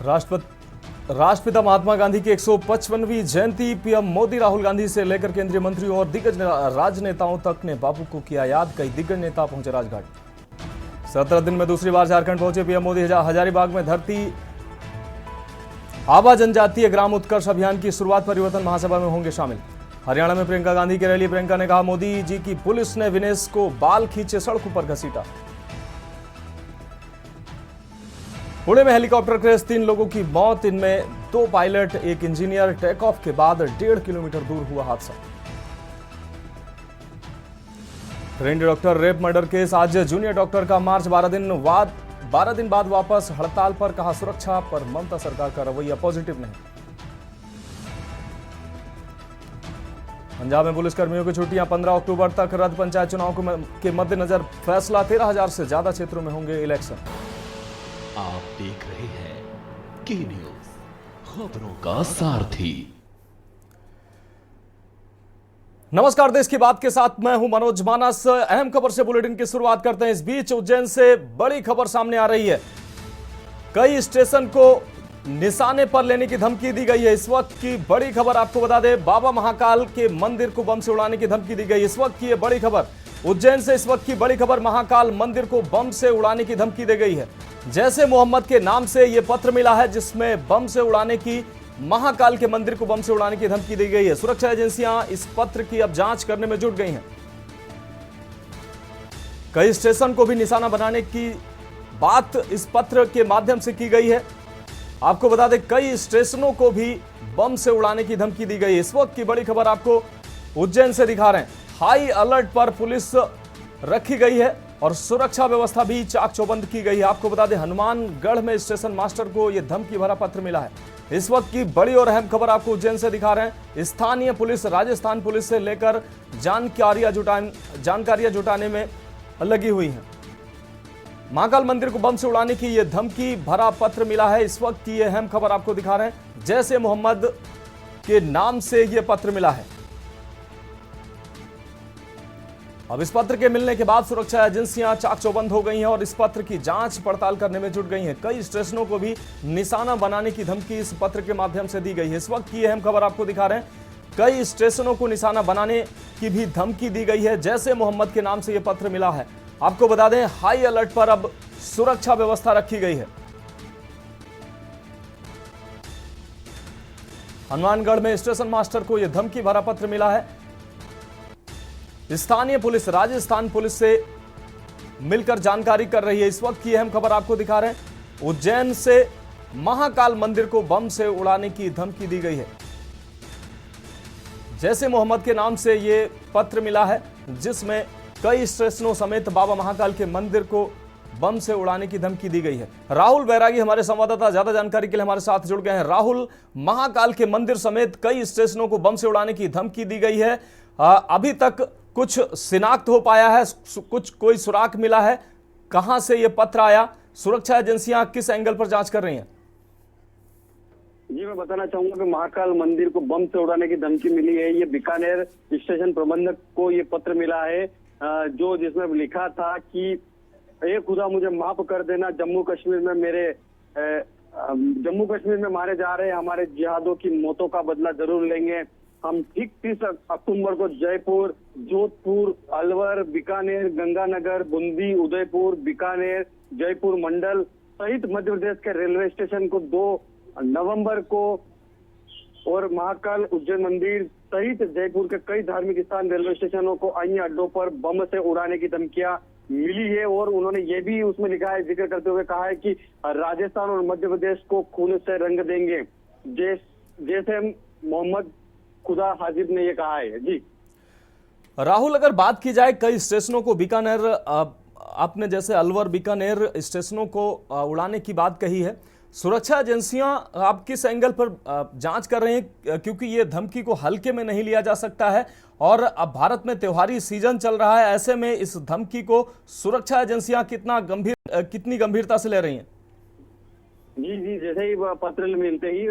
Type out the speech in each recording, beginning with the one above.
राष्ट्रपिता महात्मा गांधी की 155वीं जयंती। पीएम मोदी राहुल गांधी से लेकर केंद्रीय मंत्रियों और दिग्गज राजनेताओं तक ने बापू को किया याद। कई दिग्गज नेता पहुंचे राजघाट। 17 दिन में दूसरी बार झारखंड पहुंचे पीएम मोदी। हजारीबाग में धरती आबा जनजातीय ग्राम उत्कर्ष अभियान की शुरुआत परिवर्तन महासभा में होंगे शामिल। हरियाणा में प्रियंका गांधी की रैली। प्रियंका ने कहा, मोदी जी की पुलिस ने विनेश को बाल खींचे सड़कों पर घसीटा। पुणे में हेलीकॉप्टर क्रैश, 3 लोगों की मौत, इनमें 2 पायलट, 1 इंजीनियर। टेक ऑफ के बाद 1.5 किलोमीटर दूर हुआ हादसा। Trend doctor rape murder case, आज जूनियर डॉक्टर का मार्च। 12 दिन बाद वापस हड़ताल पर। कहा, सुरक्षा पर ममता सरकार का रवैया पॉजिटिव नहीं। पंजाब में पुलिसकर्मियों की छुट्टियां 15 अक्टूबर तक रद्द। पंचायत चुनाव के मद्देनजर फैसला। 13,000 से ज्यादा क्षेत्रों में होंगे इलेक्शन। आप देख रहे हैं की न्यूज, खबरों का सारथी। नमस्कार, देश की बात के साथ मैं हूं मनोज मानस। अहम खबर से बुलेटिन की शुरुआत करते हैं। इस बीच उज्जैन से बड़ी खबर सामने आ रही है। कई स्टेशन को निशाने पर लेने की धमकी दी गई है। इस वक्त की बड़ी खबर आपको बता दें, बाबा महाकाल के मंदिर को बम से उड़ाने की धमकी दी गई। इस वक्त की यह बड़ी खबर उज्जैन से, इस वक्त की बड़ी खबर, महाकाल मंदिर को बम से उड़ाने की धमकी दी गई है। जैसे मोहम्मद के नाम से यह पत्र मिला है जिसमें बम से उड़ाने की, महाकाल के मंदिर को बम से उड़ाने की धमकी दी गई है। सुरक्षा एजेंसियां इस पत्र की अब जांच करने में जुट गई हैं। कई स्टेशन को भी निशाना बनाने की बात इस पत्र के माध्यम से की गई है। आपको बता दें, कई स्टेशनों को भी बम से उड़ाने की धमकी दी गई है। इस वक्त की बड़ी खबर आपको उज्जैन से दिखा रहे हैं। हाई अलर्ट पर पुलिस रखी गई है और सुरक्षा व्यवस्था भी चाक चौबंद की गई है। आपको बता दें, हनुमानगढ़ में स्टेशन मास्टर को यह धमकी भरा पत्र मिला है। इस वक्त की बड़ी और अहम खबर आपको उज्जैन से दिखा रहे हैं। स्थानीय पुलिस राजस्थान पुलिस से लेकर जानकारियां जुटाने में लगी हुई है। महाकाल मंदिर को बम से उड़ाने की यह धमकी भरा पत्र मिला है। इस वक्त की यह अहम खबर आपको दिखा रहे हैं। जैसे मोहम्मद के नाम से यह पत्र मिला है। अब इस पत्र के मिलने के बाद सुरक्षा एजेंसियां चाक चौबंद हो गई हैं और इस पत्र की जांच पड़ताल करने में जुट गई हैं। कई स्टेशनों को भी निशाना बनाने की धमकी इस पत्र के माध्यम से दी गई है। इस वक्त की अहम खबर आपको दिखा रहे हैं। कई स्टेशनों को निशाना बनाने की भी धमकी दी गई है। जैसे मोहम्मद के नाम से यह पत्र मिला है। आपको बता दें, हाई अलर्ट पर अब सुरक्षा व्यवस्था रखी गई है। हनुमानगढ़ में स्टेशन मास्टर को यह धमकी भरा पत्र मिला है। स्थानीय पुलिस राजस्थान पुलिस से मिलकर जानकारी कर रही है। इस वक्त की अहम खबर आपको दिखा रहे हैं। उज्जैन से महाकाल मंदिर को बम से उड़ाने की धमकी दी गई है। जैसे मोहम्मद के नाम से यह पत्र मिला है जिसमें कई स्टेशनों समेत बाबा महाकाल के मंदिर को बम से उड़ाने की धमकी दी गई है। राहुल बैरागी हमारे संवाददाता ज्यादा जानकारी के लिए हमारे साथ जुड़ गए हैं। राहुल, महाकाल के मंदिर समेत कई स्टेशनों को बम से उड़ाने की धमकी दी गई है। अभी तक कुछ शिनाख्त हो पाया है? कोई सुराग मिला है? कहां से यह पत्र आया? सुरक्षा एजेंसियां किस एंगल पर जांच कर रही हैं? जी, मैं बताना चाहूंगा कि महाकाल मंदिर को बम से उड़ाने की धमकी मिली है। ये बीकानेर स्टेशन प्रबंधक को ये पत्र मिला है, जो जिसमें लिखा था कि ए खुदा मुझे माफ कर देना, जम्मू कश्मीर में मारे जा रहे हमारे जिहादों की मौतों का बदला जरूर लेंगे। हम ठीक 30 अक्टूबर को जयपुर, जोधपुर, अलवर, बीकानेर, गंगानगर, बूंदी, उदयपुर, बीकानेर, जयपुर मंडल सहित मध्य प्रदेश के रेलवे स्टेशन को 2 नवंबर को और महाकाल उज्जैन मंदिर सहित जयपुर के कई धार्मिक स्थान, रेलवे स्टेशनों को अन्य अड्डों पर बम से उड़ाने की धमकियां मिली है। और उन्होंने ये भी उसमें लिखा है, जिक्र करते हुए कहा है कि राजस्थान और मध्य प्रदेश को खून से रंग देंगे, जैसे मोहम्मद खुदा हाजिर ने ये कहा है। जी राहुल, अगर बात की जाए कई स्टेशनों को, बीकानेर, आपने जैसे अलवर, बीकानेर स्टेशनों को उड़ाने की बात कही है, सुरक्षा एजेंसियां आप किस एंगल पर जांच कर रहे हैं? क्योंकि ये धमकी को हल्के में नहीं लिया जा सकता है और अब भारत में त्योहारी सीजन चल रहा है। ऐसे में इस धमकी को सुरक्षा एजेंसियां कितनी गंभीरता से ले रही हैं? जी, जैसे ही पत्र मिलते ही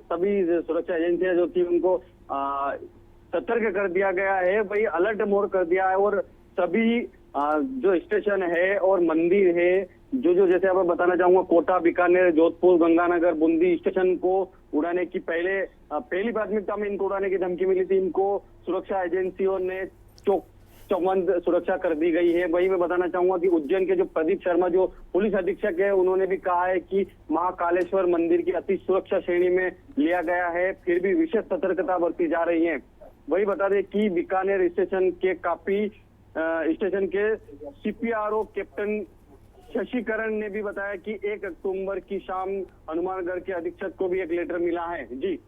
सभी सुरक्षा एजेंसियां जो थी उनको सतर्क कर दिया गया है, भाई अलर्ट मोड कर दिया है। और सभी जो स्टेशन है और मंदिर है जो जैसे अब मैं बताना चाहूंगा, कोटा, बीकानेर, जोधपुर, गंगानगर, बूंदी स्टेशन को उड़ाने की पहली प्राथमिकता में इनको उड़ाने की धमकी मिली थी। इनको सुरक्षा एजेंसियों ने चौबंद सुरक्षा कर दी गई है। वही मैं बताना चाहूंगा कि उज्जैन के जो प्रदीप शर्मा जो पुलिस अधीक्षक है, उन्होंने भी कहा है कि महाकालेश्वर मंदिर की अति सुरक्षा श्रेणी में लिया गया है, फिर भी विशेष सतर्कता बरती जा रही है। वही बता दें कि बीकानेर स्टेशन के सीपीआरओ कैप्टन शशिकरण ने भी बताया कि 1 अक्टूबर की शाम हनुमानगढ़ के अधीक्षक को भी एक लेटर मिला है। जी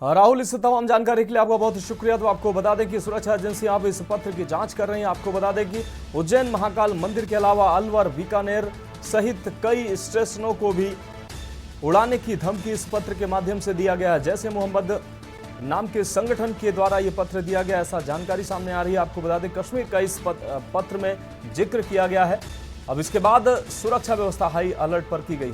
राहुल, इस तमाम जानकारी के लिए आपका बहुत शुक्रिया। तो आपको बता दें कि सुरक्षा एजेंसी आप इस पत्र की जांच कर रही है। आपको बता दें कि उज्जैन महाकाल मंदिर के अलावा अलवर, बीकानेर सहित कई स्टेशनों को भी उड़ाने की धमकी इस पत्र के माध्यम से दिया गया है। जैसे मोहम्मद नाम के संगठन के द्वारा यह पत्र दिया गया, ऐसा जानकारी सामने आ रही है। आपको बता दें कश्मीर का इस पत्र में जिक्र किया गया है। अब इसके बाद सुरक्षा व्यवस्था हाई अलर्ट पर की गई।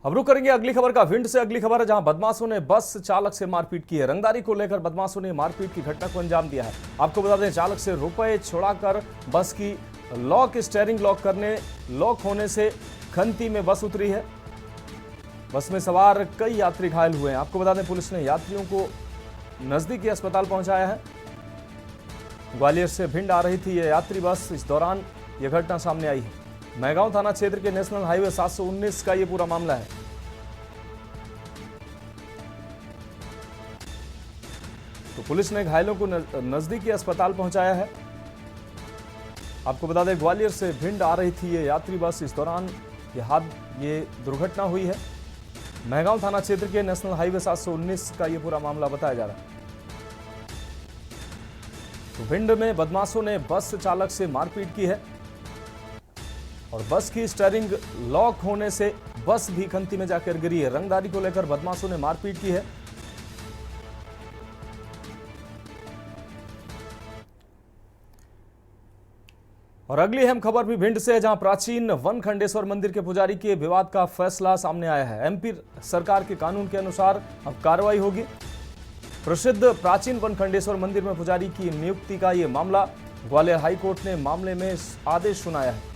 अब रुक करेंगे अगली खबर का। भिंड से अगली खबर है, जहां बदमाशों ने बस चालक से मारपीट की है। रंगदारी को लेकर बदमाशों ने मारपीट की घटना को अंजाम दिया है। आपको बता दें चालक से रुपए छुड़ाकर बस की स्टीयरिंग लॉक होने से खंती में बस उतरी है। बस में सवार कई यात्री घायल हुए हैं। आपको बता दें पुलिस ने यात्रियों को नजदीकी अस्पताल पहुंचाया है। ग्वालियर से भिंड आ रही थी यह यात्री बस, इस दौरान यह घटना सामने आई है। मैगांव थाना क्षेत्र के नेशनल हाईवे 719 का यह पूरा मामला है। तो पुलिस ने घायलों को नजदीकी अस्पताल पहुंचाया है। आपको बता दें ग्वालियर से भिंड आ रही थी यह यात्री बस, इस दौरान ये दुर्घटना हुई है। मैगांव थाना क्षेत्र के नेशनल हाईवे 719 का यह पूरा मामला बताया जा रहा है। तो भिंड में बदमाशों ने बस चालक से मारपीट की है और बस की स्टीयरिंग लॉक होने से बस भी खंती में जाकर गिरी है। रंगदारी को लेकर बदमाशों ने मारपीट की है। और अगली अहम खबर भी भिंड से है, जहां प्राचीन वनखंडेश्वर मंदिर के पुजारी के विवाद का फैसला सामने आया है। एमपी सरकार के कानून के अनुसार अब कार्रवाई होगी। प्रसिद्ध प्राचीन वनखंडेश्वर मंदिर में पुजारी की नियुक्ति का यह मामला, ग्वालियर हाईकोर्ट ने मामले में आदेश सुनाया है।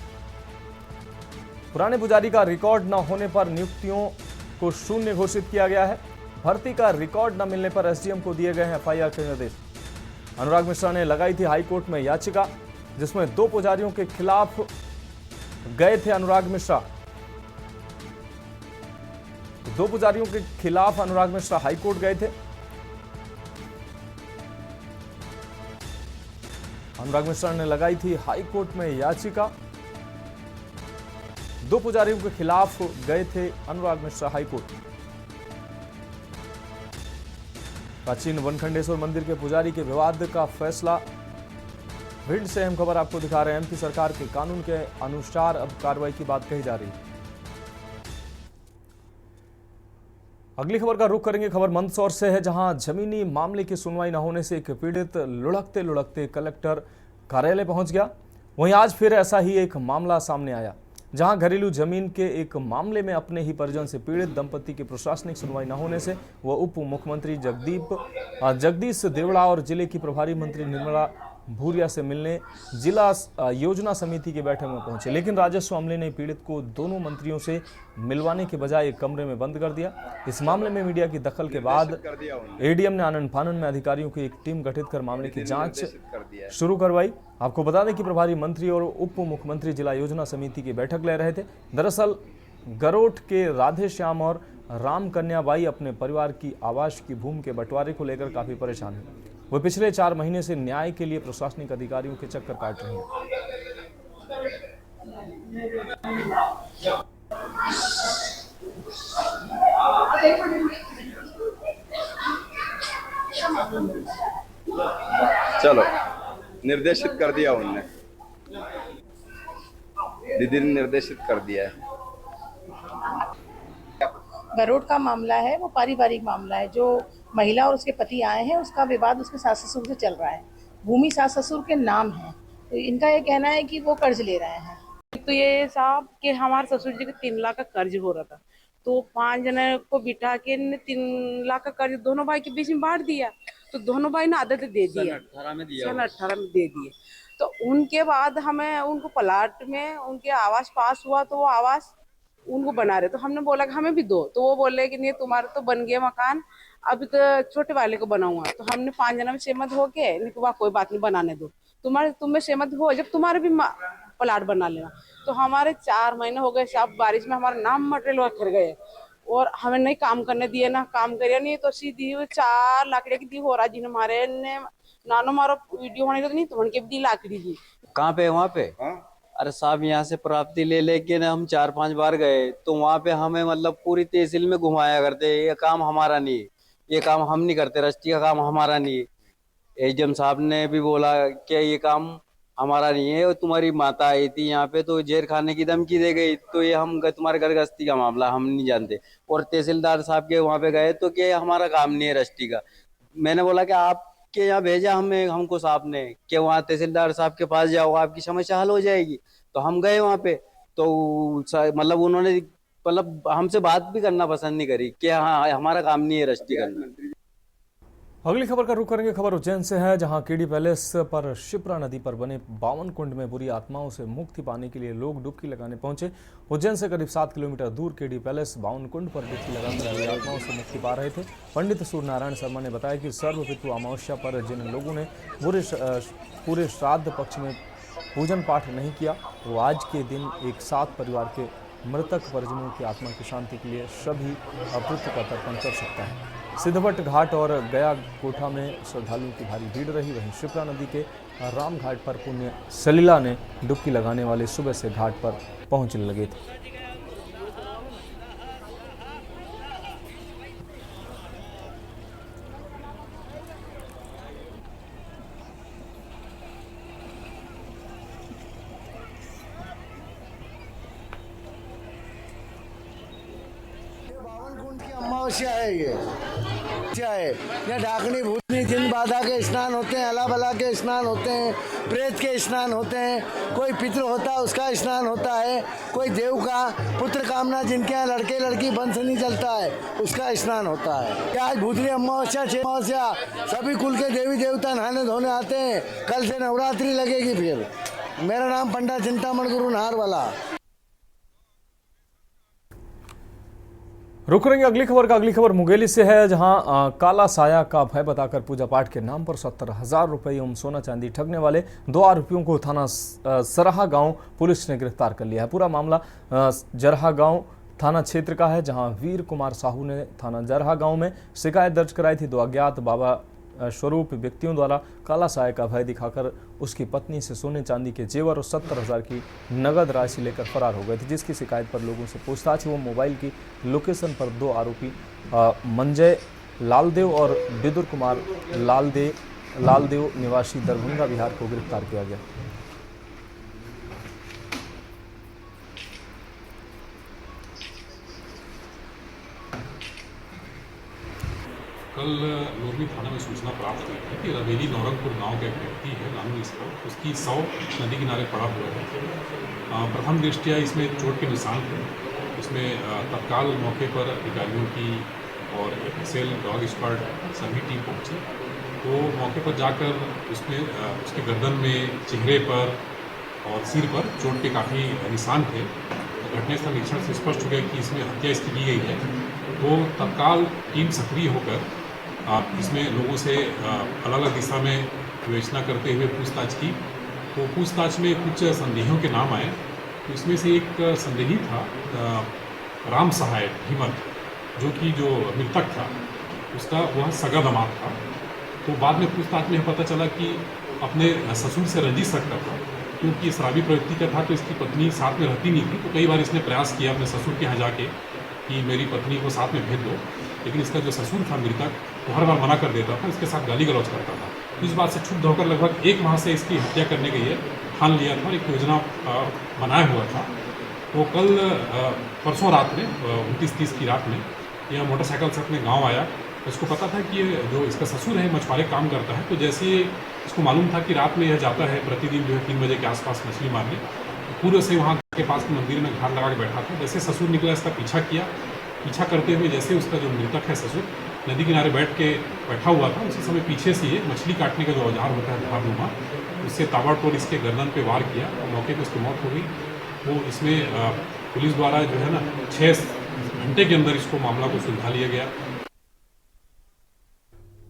पुराने पुजारी का रिकॉर्ड न होने पर नियुक्तियों को शून्य घोषित किया गया है। भर्ती का रिकॉर्ड न मिलने पर एसडीएम को दिए गए हैं एफआईआर के निर्देश। अनुराग मिश्रा ने लगाई थी हाईकोर्ट में याचिका, जिसमें 2 पुजारियों के खिलाफ गए थे अनुराग मिश्रा। 2 पुजारियों के खिलाफ अनुराग मिश्रा हाईकोर्ट गए थे। अनुराग मिश्रा ने लगाई थी हाईकोर्ट में याचिका। 2 पुजारियों के खिलाफ गए थे अनुराग मिश्रा हाईकोर्ट। प्राचीन वनखंडेश्वर मंदिर के पुजारी के विवाद का फैसला। भिंड से अहम खबर आपको दिखा रहे हैं। एमपी सरकार के कानून के अनुसार अब कार्रवाई की बात कही जा रही है। अगली खबर का रुख करेंगे। खबर मंदसौर से है, जहां जमीनी मामले की सुनवाई न होने से एक पीड़ित लुढ़कते लुढ़कते कलेक्टर कार्यालय पहुंच गया। वहीं आज फिर ऐसा ही एक मामला सामने आया, जहां घरेलू जमीन के एक मामले में अपने ही परिजन से पीड़ित दंपति की प्रशासनिक सुनवाई न होने से वह उप मुख्यमंत्री जगदीश देवड़ा और जिले की प्रभारी मंत्री निर्मला भूरिया से मिलने जिला योजना समिति की बैठक में पहुंचे, लेकिन राजस्व अमले ने पीड़ित को दोनों मंत्रियों से मिलवाने के बजाय एक कमरे में बंद कर दिया। इस मामले में मीडिया की दखल के बाद एडीएम ने आनन फानन में अधिकारियों की एक टीम गठित कर मामले की जांच शुरू करवाई। आपको बता दें कि प्रभारी मंत्री और उप मुख्यमंत्री जिला योजना समिति की बैठक ले रहे थे। दरअसल गरोठ के राधे श्याम और राम कन्या बाई अपने परिवार की आवास की भूमि के बंटवारे को लेकर काफी परेशान है। वो पिछले 4 महीने से न्याय के लिए प्रशासनिक अधिकारियों के चक्कर काट रहे हैं। चलो, निर्देशित कर दिया उनने, दीदी ने निर्देशित कर दिया है। गरोड का मामला है, वो पारिवारिक मामला है। जो महिला और उसके पति आए हैं, उसका विवाद उसके सास ससुर से चल रहा है। भूमि सास ससुर के नाम है, तो इनका ये कहना है कि वो कर्ज ले रहे हैं। तो ये साहब कि हमारे ससुर जी के 3 लाख का कर्ज हो रहा था, तो 5 जने को बिठा के 3 लाख का कर्ज दोनों भाई के बीच में बांट दिया। तो दोनों भाई ने आदत दे दिया, सन 18 में दे दिए। तो उनके बाद हमें उनको प्लाट में उनके आवास पास हुआ, तो वो आवास उनको बना रहे, तो हमने बोला कि हमें भी दो, तो वो बोले कि नहीं तुम्हारा तो बन गया मकान, अभी तो छोटे वाले को बनाऊंगा। तो हमने 5 जना में सहमत हो के निकवा कोई बात नहीं बनाने दो, तुम्हें सहमत हो जब तुम्हारे भी प्लाट बना लेना। तो हमारे 4 महीने हो गए, सब बारिश में हमारा नाम मटेरियल फिर गए और हमें नहीं काम करने दिए, ना काम करिए नहीं। तो सीधी 4 लाकड़ी की दी हो रहा जी हमारे ने नानो मारो वीडियो होने को नहीं तो उनके भी दी लाकड़ी जी। कहाँ पे? वहाँ पे अरे साहब यहाँ से प्राप्ति ले लेके ना हम 4-5 बार गए, तो वहाँ पे हमें मतलब पूरी तहसील में घुमाया करते, ये काम हमारा नहीं है, ये काम हम नहीं करते, रजिस्ट्री का काम हमारा नहीं है। एसडीएम साहब ने भी बोला कि ये काम हमारा नहीं है, और तुम्हारी माता आई थी यहाँ पे तो जेल खाने की धमकी दे गई, तो ये हम तुम्हारे घर गृहस्थी का मामला हम नहीं जानते। और तहसीलदार साहब के वहाँ पे गए तो क्या हमारा काम नहीं है रजिस्ट्री का। मैंने बोला कि आपके यहाँ भेजा हमको साहब ने कि वहाँ तहसीलदार साहब के पास जाओ, आपकी समस्या हल हो जाएगी। तो हम गए वहाँ पे, तो मतलब उन्होंने मतलब हमसे बात भी करना पसंद नहीं करी कि हाँ हमारा काम नहीं है रजिस्ट्री करना। अगली खबर का रुख करेंगे। खबर उज्जैन से है, जहां केडी पैलेस पर शिप्रा नदी पर बने 52 कुंड में बुरी आत्माओं से मुक्ति पाने के लिए लोग डुबकी लगाने पहुंचे। उज्जैन से करीब 7 किलोमीटर दूर केडी पैलेस 52 कुंड पर डुबकी लगाकर बुरी आत्माओं से मुक्ति पा रहे थे। पंडित सूर्यनारायण शर्मा ने बताया कि सर्वपितृ अमावस्या पर जिन लोगों ने पूरे श्राद्ध पक्ष में पूजन पाठ नहीं किया, वो आज के दिन एक साथ परिवार के मृतक परिजनों की आत्मा की शांति के लिए सभी अमृत का तर्पण कर सकता है। सिद्धवट घाट और गया कोठा में श्रद्धालुओं की भारी भीड़ रही। वहीं शिप्रा नदी के राम घाट पर पुण्य सलीला ने डुबकी लगाने वाले सुबह से घाट पर पहुंचने लगे थे। अमावस्या है, ये क्या है? यहाँ ढाकनी भूतनी जिन बाधा के स्नान होते हैं, अला बला के स्नान होते हैं, प्रेत के स्नान होते हैं, कोई पितृ होता है उसका स्नान होता है, कोई देव का पुत्र कामना जिनके यहाँ लड़के लड़की वंश नहीं चलता है उसका स्नान होता है। आज भूतनी अमावस्या अमावस्या सभी कुल के देवी देवता नहाने धोने आते हैं। कल से नवरात्रि लगेगी। फिर मेरा नाम पंडित चिंतामण गुरु नाहरवाला। रुक रहेंगे अगली खबर का। अगली खबर मुंगेली से है, जहां काला साया का भय बताकर पूजा पाठ के नाम पर 70,000 रुपए एवं सोना चांदी ठगने वाले 2 आरोपियों को थाना सरहा गांव पुलिस ने गिरफ्तार कर लिया है। पूरा मामला जरहा गांव थाना क्षेत्र का है, जहां वीर कुमार साहू ने थाना जरहा गांव में शिकायत दर्ज कराई थी। 2 अज्ञात बाबा स्वरूप व्यक्तियों द्वारा काला साया का भय दिखाकर उसकी पत्नी से सोने चांदी के जेवर और 70,000 की नगद राशि लेकर फरार हो गए थे, जिसकी शिकायत पर लोगों से पूछताछ वो मोबाइल की लोकेशन पर 2 आरोपी मंजय लालदेव और विदुर कुमार लालदेव निवासी दरभंगा बिहार को गिरफ्तार किया गया। कल लोरमी थाना में सूचना प्राप्त हुई थी कि रवेली नौरंगपुर गांव का एक व्यक्ति है नानू इसका, उसकी 100 नदी किनारे पड़ा हुआ है। प्रथम दृष्टया इसमें चोट के निशान थे। इसमें तत्काल मौके पर अधिकारियों की और एक्सेल डॉग स्क्वाड सभी टीम पहुंची, तो मौके पर जाकर उसमें उसके गर्दन में, चेहरे पर और सिर पर चोट के काफ़ी निशान थे। घटनास्थल निरीक्षण से स्पष्ट हो गया कि इसमें हत्या इसकी की गई है। तो तत्काल टीम सक्रिय होकर इसमें लोगों से अलग अलग दिशा में विवेचना करते हुए पूछताछ की। तो पूछताछ में कुछ संदेहियों के नाम आए। तो इसमें से एक संदेही था राम सहाय हिमत, जो मृतक था उसका वह सगा दामाद था। तो बाद में पूछताछ में पता चला कि अपने ससुर से रंजिश रखता था, क्योंकि शराबी प्रवृत्ति का था। तो इसकी पत्नी साथ में रहती नहीं थी, तो कई बार इसने प्रयास किया अपने ससुर के यहाँ जाके कि मेरी पत्नी को साथ में भेज दो, लेकिन इसका जो ससुर था मृतक तो हर बार मना कर देता था, इसके साथ गाली गलौज करता था। तो इस बात से क्षुब्ध होकर लगभग 1 माह से इसकी हत्या करने के लिए ठान लिया था और एक योजना बनाया हुआ था। तो कल परसों रात में 29-30 की रात में यह मोटरसाइकिल से अपने गाँव आया। इसको पता था कि जो इसका ससुर है मछुआरे काम करता है, तो जैसे इसको मालूम था कि रात में यह जाता है प्रतिदिन 3 बजे के आसपास मछली मारने, पूरे से वहाँ के पास के मंदिर में घाट लगा के बैठा था। जैसे ससुर निकला इसका पीछा किया, पीछा करते हुए जैसे उसका जो मृतक है ससुर नदी किनारे बैठा हुआ था, उसी समय पीछे से ये मछली काटने का जो औजार होता है धारनुमा, उससे ताबड़तोड़ इसके गर्दन पे वार किया और मौके पर उसकी मौत हो गई। वो इसमें पुलिस द्वारा जो है ना 6 घंटे के अंदर इसको मामला को सुलझा लिया गया।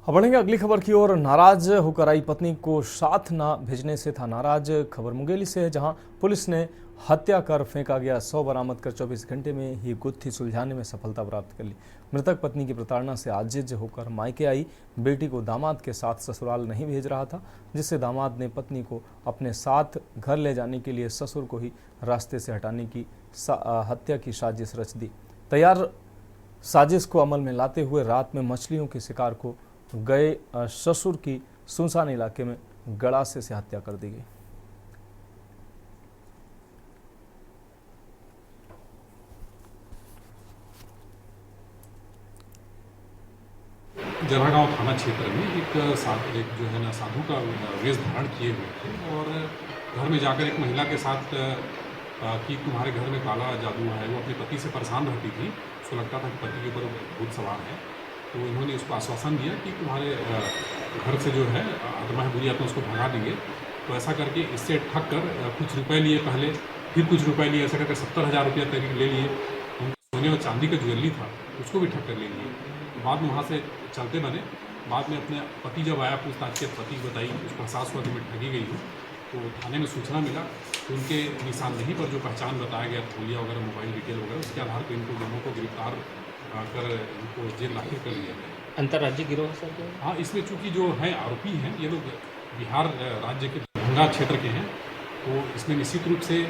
अब बढ़ेंगे अगली खबर की ओर। नाराज होकर आई पत्नी को साथ न भेजने से था नाराज। खबर मुंगेली से है, जहां पुलिस ने हत्या कर फेंका गया 100 बरामद कर 24 घंटे में ही गुत्थी सुलझाने में सफलता प्राप्त कर ली। मृतक पत्नी की प्रताड़ना से आजिज होकर मायके आई बेटी को दामाद के साथ ससुराल नहीं भेज रहा था, जिससे दामाद ने पत्नी को अपने साथ घर ले जाने के लिए ससुर को ही रास्ते से हटाने की हत्या की साजिश रच दी। तैयार साजिश को अमल में लाते हुए रात में मछलियों के शिकार को गए ससुर की सुनसान इलाके में गड़ासे से हत्या कर दी गई। जरागांव थाना क्षेत्र में एक जो है ना साधु का वेश धारण किए हुए थे और घर में जाकर एक महिला के साथ कि तुम्हारे घर में काला जादू है। वो अपने पति से परेशान रहती थी, उसको लगता था कि पति के ऊपर भूत सवार है, तो इन्होंने उसको आश्वासन दिया कि तुम्हारे घर से जो है आत्मा है, बुरी आत्मा उसको भगा देंगे। तो ऐसा करके इससे ठग कर कुछ रुपए लिए पहले, फिर कुछ रुपए लिए, ऐसा करके 70,000 रुपये तक ले लिए। सोने और चांदी का ज्वेलरी था उसको भी ठग कर ले लिए। तो बाद में वहाँ से चलते बने। बाद में अपने पति जब आया पूछताछ के, पति बताई, उसको एहसास हुआ कि मैं ठगी गई हूँ। तो थाने में सूचना मिला तो उनके निशानदेही पर जो पहचान बताया गया, थोलिया वगैरह, मोबाइल डिटेल वगैरह, उसके आधार पर इनको दोनों को गिरफ्तार कर इनको जेल दाखिल कर लिया गया। अंतर्राज्यीय गिरोह सर? हाँ, इसमें चूँकि जो है आरोपी हैं ये लोग बिहार राज्य के दरभंगा क्षेत्र के हैं, तो इसमें निश्चित रूप से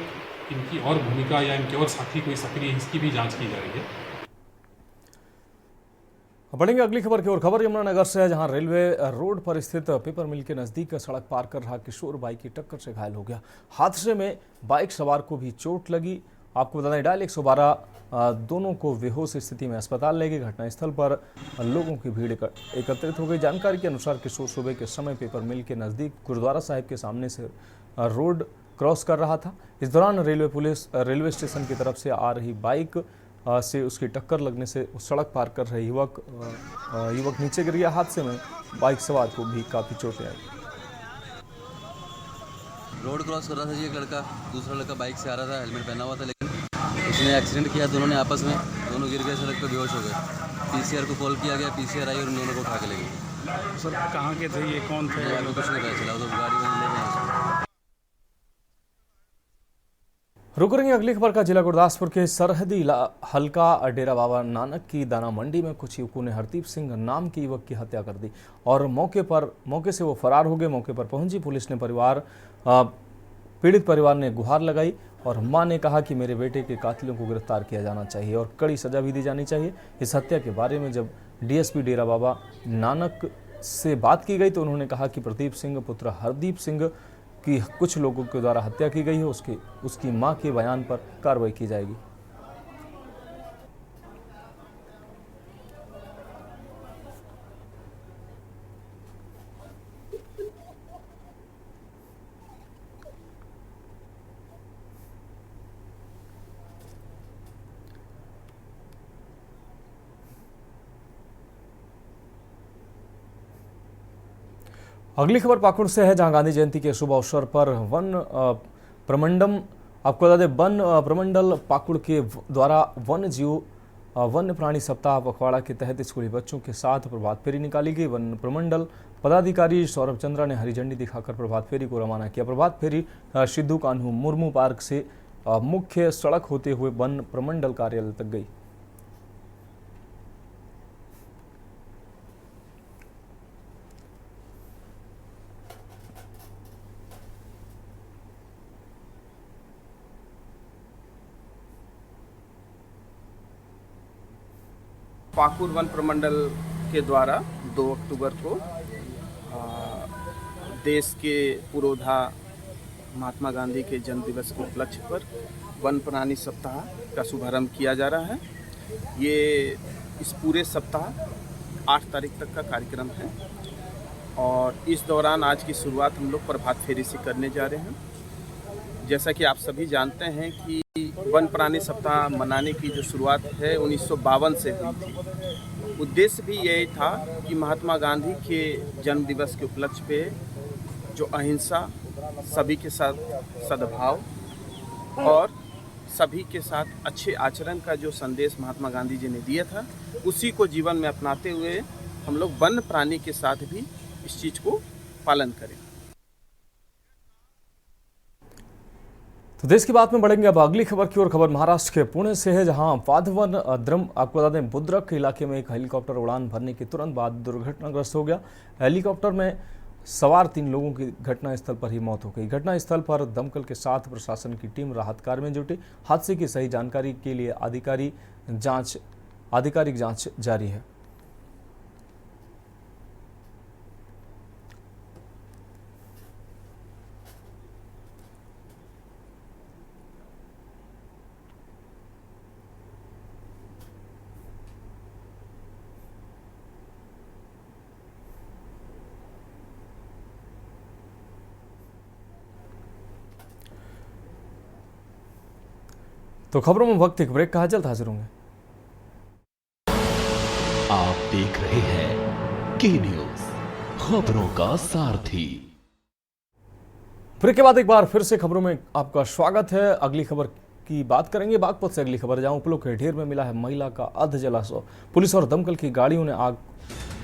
इनकी और भूमिका या इनके और साथी कोई सक्रिय, इसकी भी जांच की जा रही है। बढ़ेंगे अगली खबर की ओर। खबर यमुनानगर से है, जहां रेलवे रोड पर स्थित पेपर मिल के नजदीक सड़क पार कर रहा किशोर बाइक की टक्कर से घायल हो गया। हादसे में बाइक सवार को भी चोट लगी। आपको बता दें, डायल 112 दोनों को बेहोश स्थिति में अस्पताल ले गई। घटनास्थल पर लोगों की भीड़ एकत्रित हो गई। जानकारी के अनुसार किशोर सुबह के समय पेपर मिल के नजदीक गुरुद्वारा साहिब के सामने से रोड क्रॉस कर रहा था। इस दौरान रेलवे स्टेशन की तरफ से आ रही बाइक से उसकी टक्कर लगने से सड़क पार कर रहे युवक नीचे गिर गया। हादसे में बाइक सवार को भी काफी चोटें आई। रोड क्रॉस कर रहा था जी एक लड़का, दूसरा लड़का बाइक से आ रहा था, हेलमेट पहना हुआ था, लेकिन उसने एक्सीडेंट किया। दोनों ने आपस में, दोनों गिर गए, सड़क पर बेहोश हो गए। पीसीआर को कॉल किया गया, पीसीआर आई और उन दोनों को उठा के ले गई। सर कहाँ के थे ये, कौन थे? अभी कुछ नहीं पता चला, तो गाड़ी में ले गए। रुक रही अगली खबर का। जिला गुरदासपुर के सरहदी हल्का डेरा बाबा नानक की दाना मंडी में कुछ युवकों ने हरदीप सिंह नाम के युवक की हत्या कर दी और मौके से वो फरार हो गए। मौके पर पहुंची पुलिस ने पीड़ित परिवार ने गुहार लगाई और मां ने कहा कि मेरे बेटे के कातिलों को गिरफ्तार किया जाना चाहिए और कड़ी सजा भी दी जानी चाहिए। इस हत्या के बारे में जब डीएसपी डेरा बाबा नानक से बात की गई तो उन्होंने कहा कि प्रदीप सिंह पुत्र हरदीप सिंह की कुछ लोगों के द्वारा हत्या की गई है। उसकी मां के बयान पर कार्रवाई की जाएगी। अगली खबर पाकुड़ से है, जहां गांधी जयंती के शुभ अवसर पर वन प्रमंडल पाकुड़ के द्वारा वन्य प्राणी सप्ताह पखवाड़ा के तहत स्कूली बच्चों के साथ प्रभात फेरी निकाली गई। वन प्रमंडल पदाधिकारी सौरभ चंद्रा ने हरी झंडी दिखाकर प्रभात फेरी को रवाना किया। प्रभात फेरी सिद्धू कान्हू मुर्मू पार्क से मुख्य सड़क होते हुए वन प्रमंडल कार्यालय तक गई। पाकुड़ वन प्रमंडल के द्वारा 2 अक्टूबर को देश के पुरोधा महात्मा गांधी के जन्म दिवस के उपलक्ष्य पर वन प्राणी सप्ताह का शुभारंभ किया जा रहा है। ये इस पूरे सप्ताह 8 तारीख तक का कार्यक्रम है और इस दौरान आज की शुरुआत हम लोग प्रभात फेरी से करने जा रहे हैं। जैसा कि आप सभी जानते हैं कि वन प्राणी सप्ताह मनाने की जो शुरुआत है 1952 से हुई थी। उद्देश्य भी यही था कि महात्मा गांधी के जन्म दिवस के उपलक्ष्य पे जो अहिंसा सभी के साथ सद्भाव और सभी के साथ अच्छे आचरण का जो संदेश महात्मा गांधी जी ने दिया था, उसी को जीवन में अपनाते हुए हम लोग वन्य प्राणी के साथ भी इस चीज़ को पालन करें। तो देश की बात में बढ़ेंगे अब अगली खबर की ओर। खबर महाराष्ट्र के पुणे से है, जहां वाधवन द्रम आपको बता दें बुद्रक इलाके में एक हेलीकॉप्टर उड़ान भरने के तुरंत बाद दुर्घटनाग्रस्त हो गया। हेलीकॉप्टर में सवार 3 लोगों की घटनास्थल पर ही मौत हो गई। घटनास्थल पर दमकल के साथ प्रशासन की टीम राहत कार्य में जुटी। हादसे की सही जानकारी के लिए आधिकारिक जांच जारी है। तो खबरों में वक्त एक ब्रेक का है, जल्द हाजिर होंगे। आप देख रहे हैं के न्यूज, खबरों का सारथी। ब्रेक के बाद एक बार फिर से खबरों में आपका स्वागत है। अगली खबर की बात करेंगे बागपत से। अगली खबर, जहां उपलों के ढेर में मिला है महिला का अर्ध जला शव। पुलिस और दमकल की गाड़ियों ने आग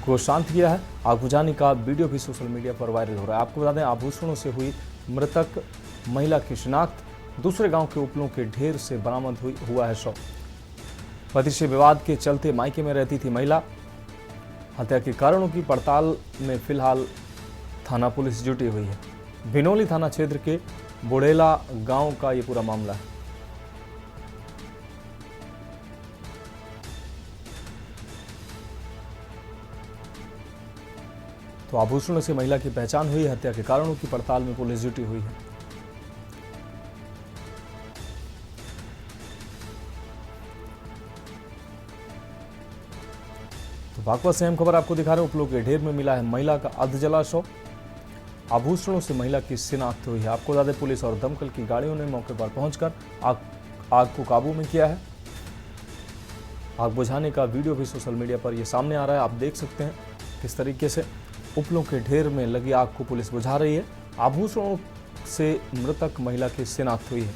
को शांत किया है। आग बुझाने का वीडियो भी सोशल मीडिया पर वायरल हो रहा है। आपको बता दें, आभूषणों से हुई मृतक महिला की शिनाख्त दूसरे गांव के उपलों के ढेर से बरामद हुआ है शव। पति से विवाद के चलते मायके में रहती थी महिला। हत्या के कारणों की पड़ताल में फिलहाल थाना पुलिस जुटी हुई है। भिनोली थाना क्षेत्र के बुढ़ेला गांव का ये पूरा मामला है। तो आभूषणों से महिला की पहचान हुई। हत्या के कारणों की पड़ताल में पुलिस जुटी हुई है। बागपत से अहम खबर आपको दिखा रहे हैं। उपलों के ढेर में मिला है महिला का अर्धजला शव। आभूषणों से महिला की शिनाख्त हुई है। आपको बता दें, पुलिस और दमकल की गाड़ियों ने मौके पर पहुंचकर आग को काबू में किया है। आग बुझाने का वीडियो भी सोशल मीडिया पर ये सामने आ रहा है। आप देख सकते हैं किस तरीके से उपलों के ढेर में लगी आग को पुलिस बुझा रही है। आभूषणों से मृतक महिला की शिनाख्त हुई है।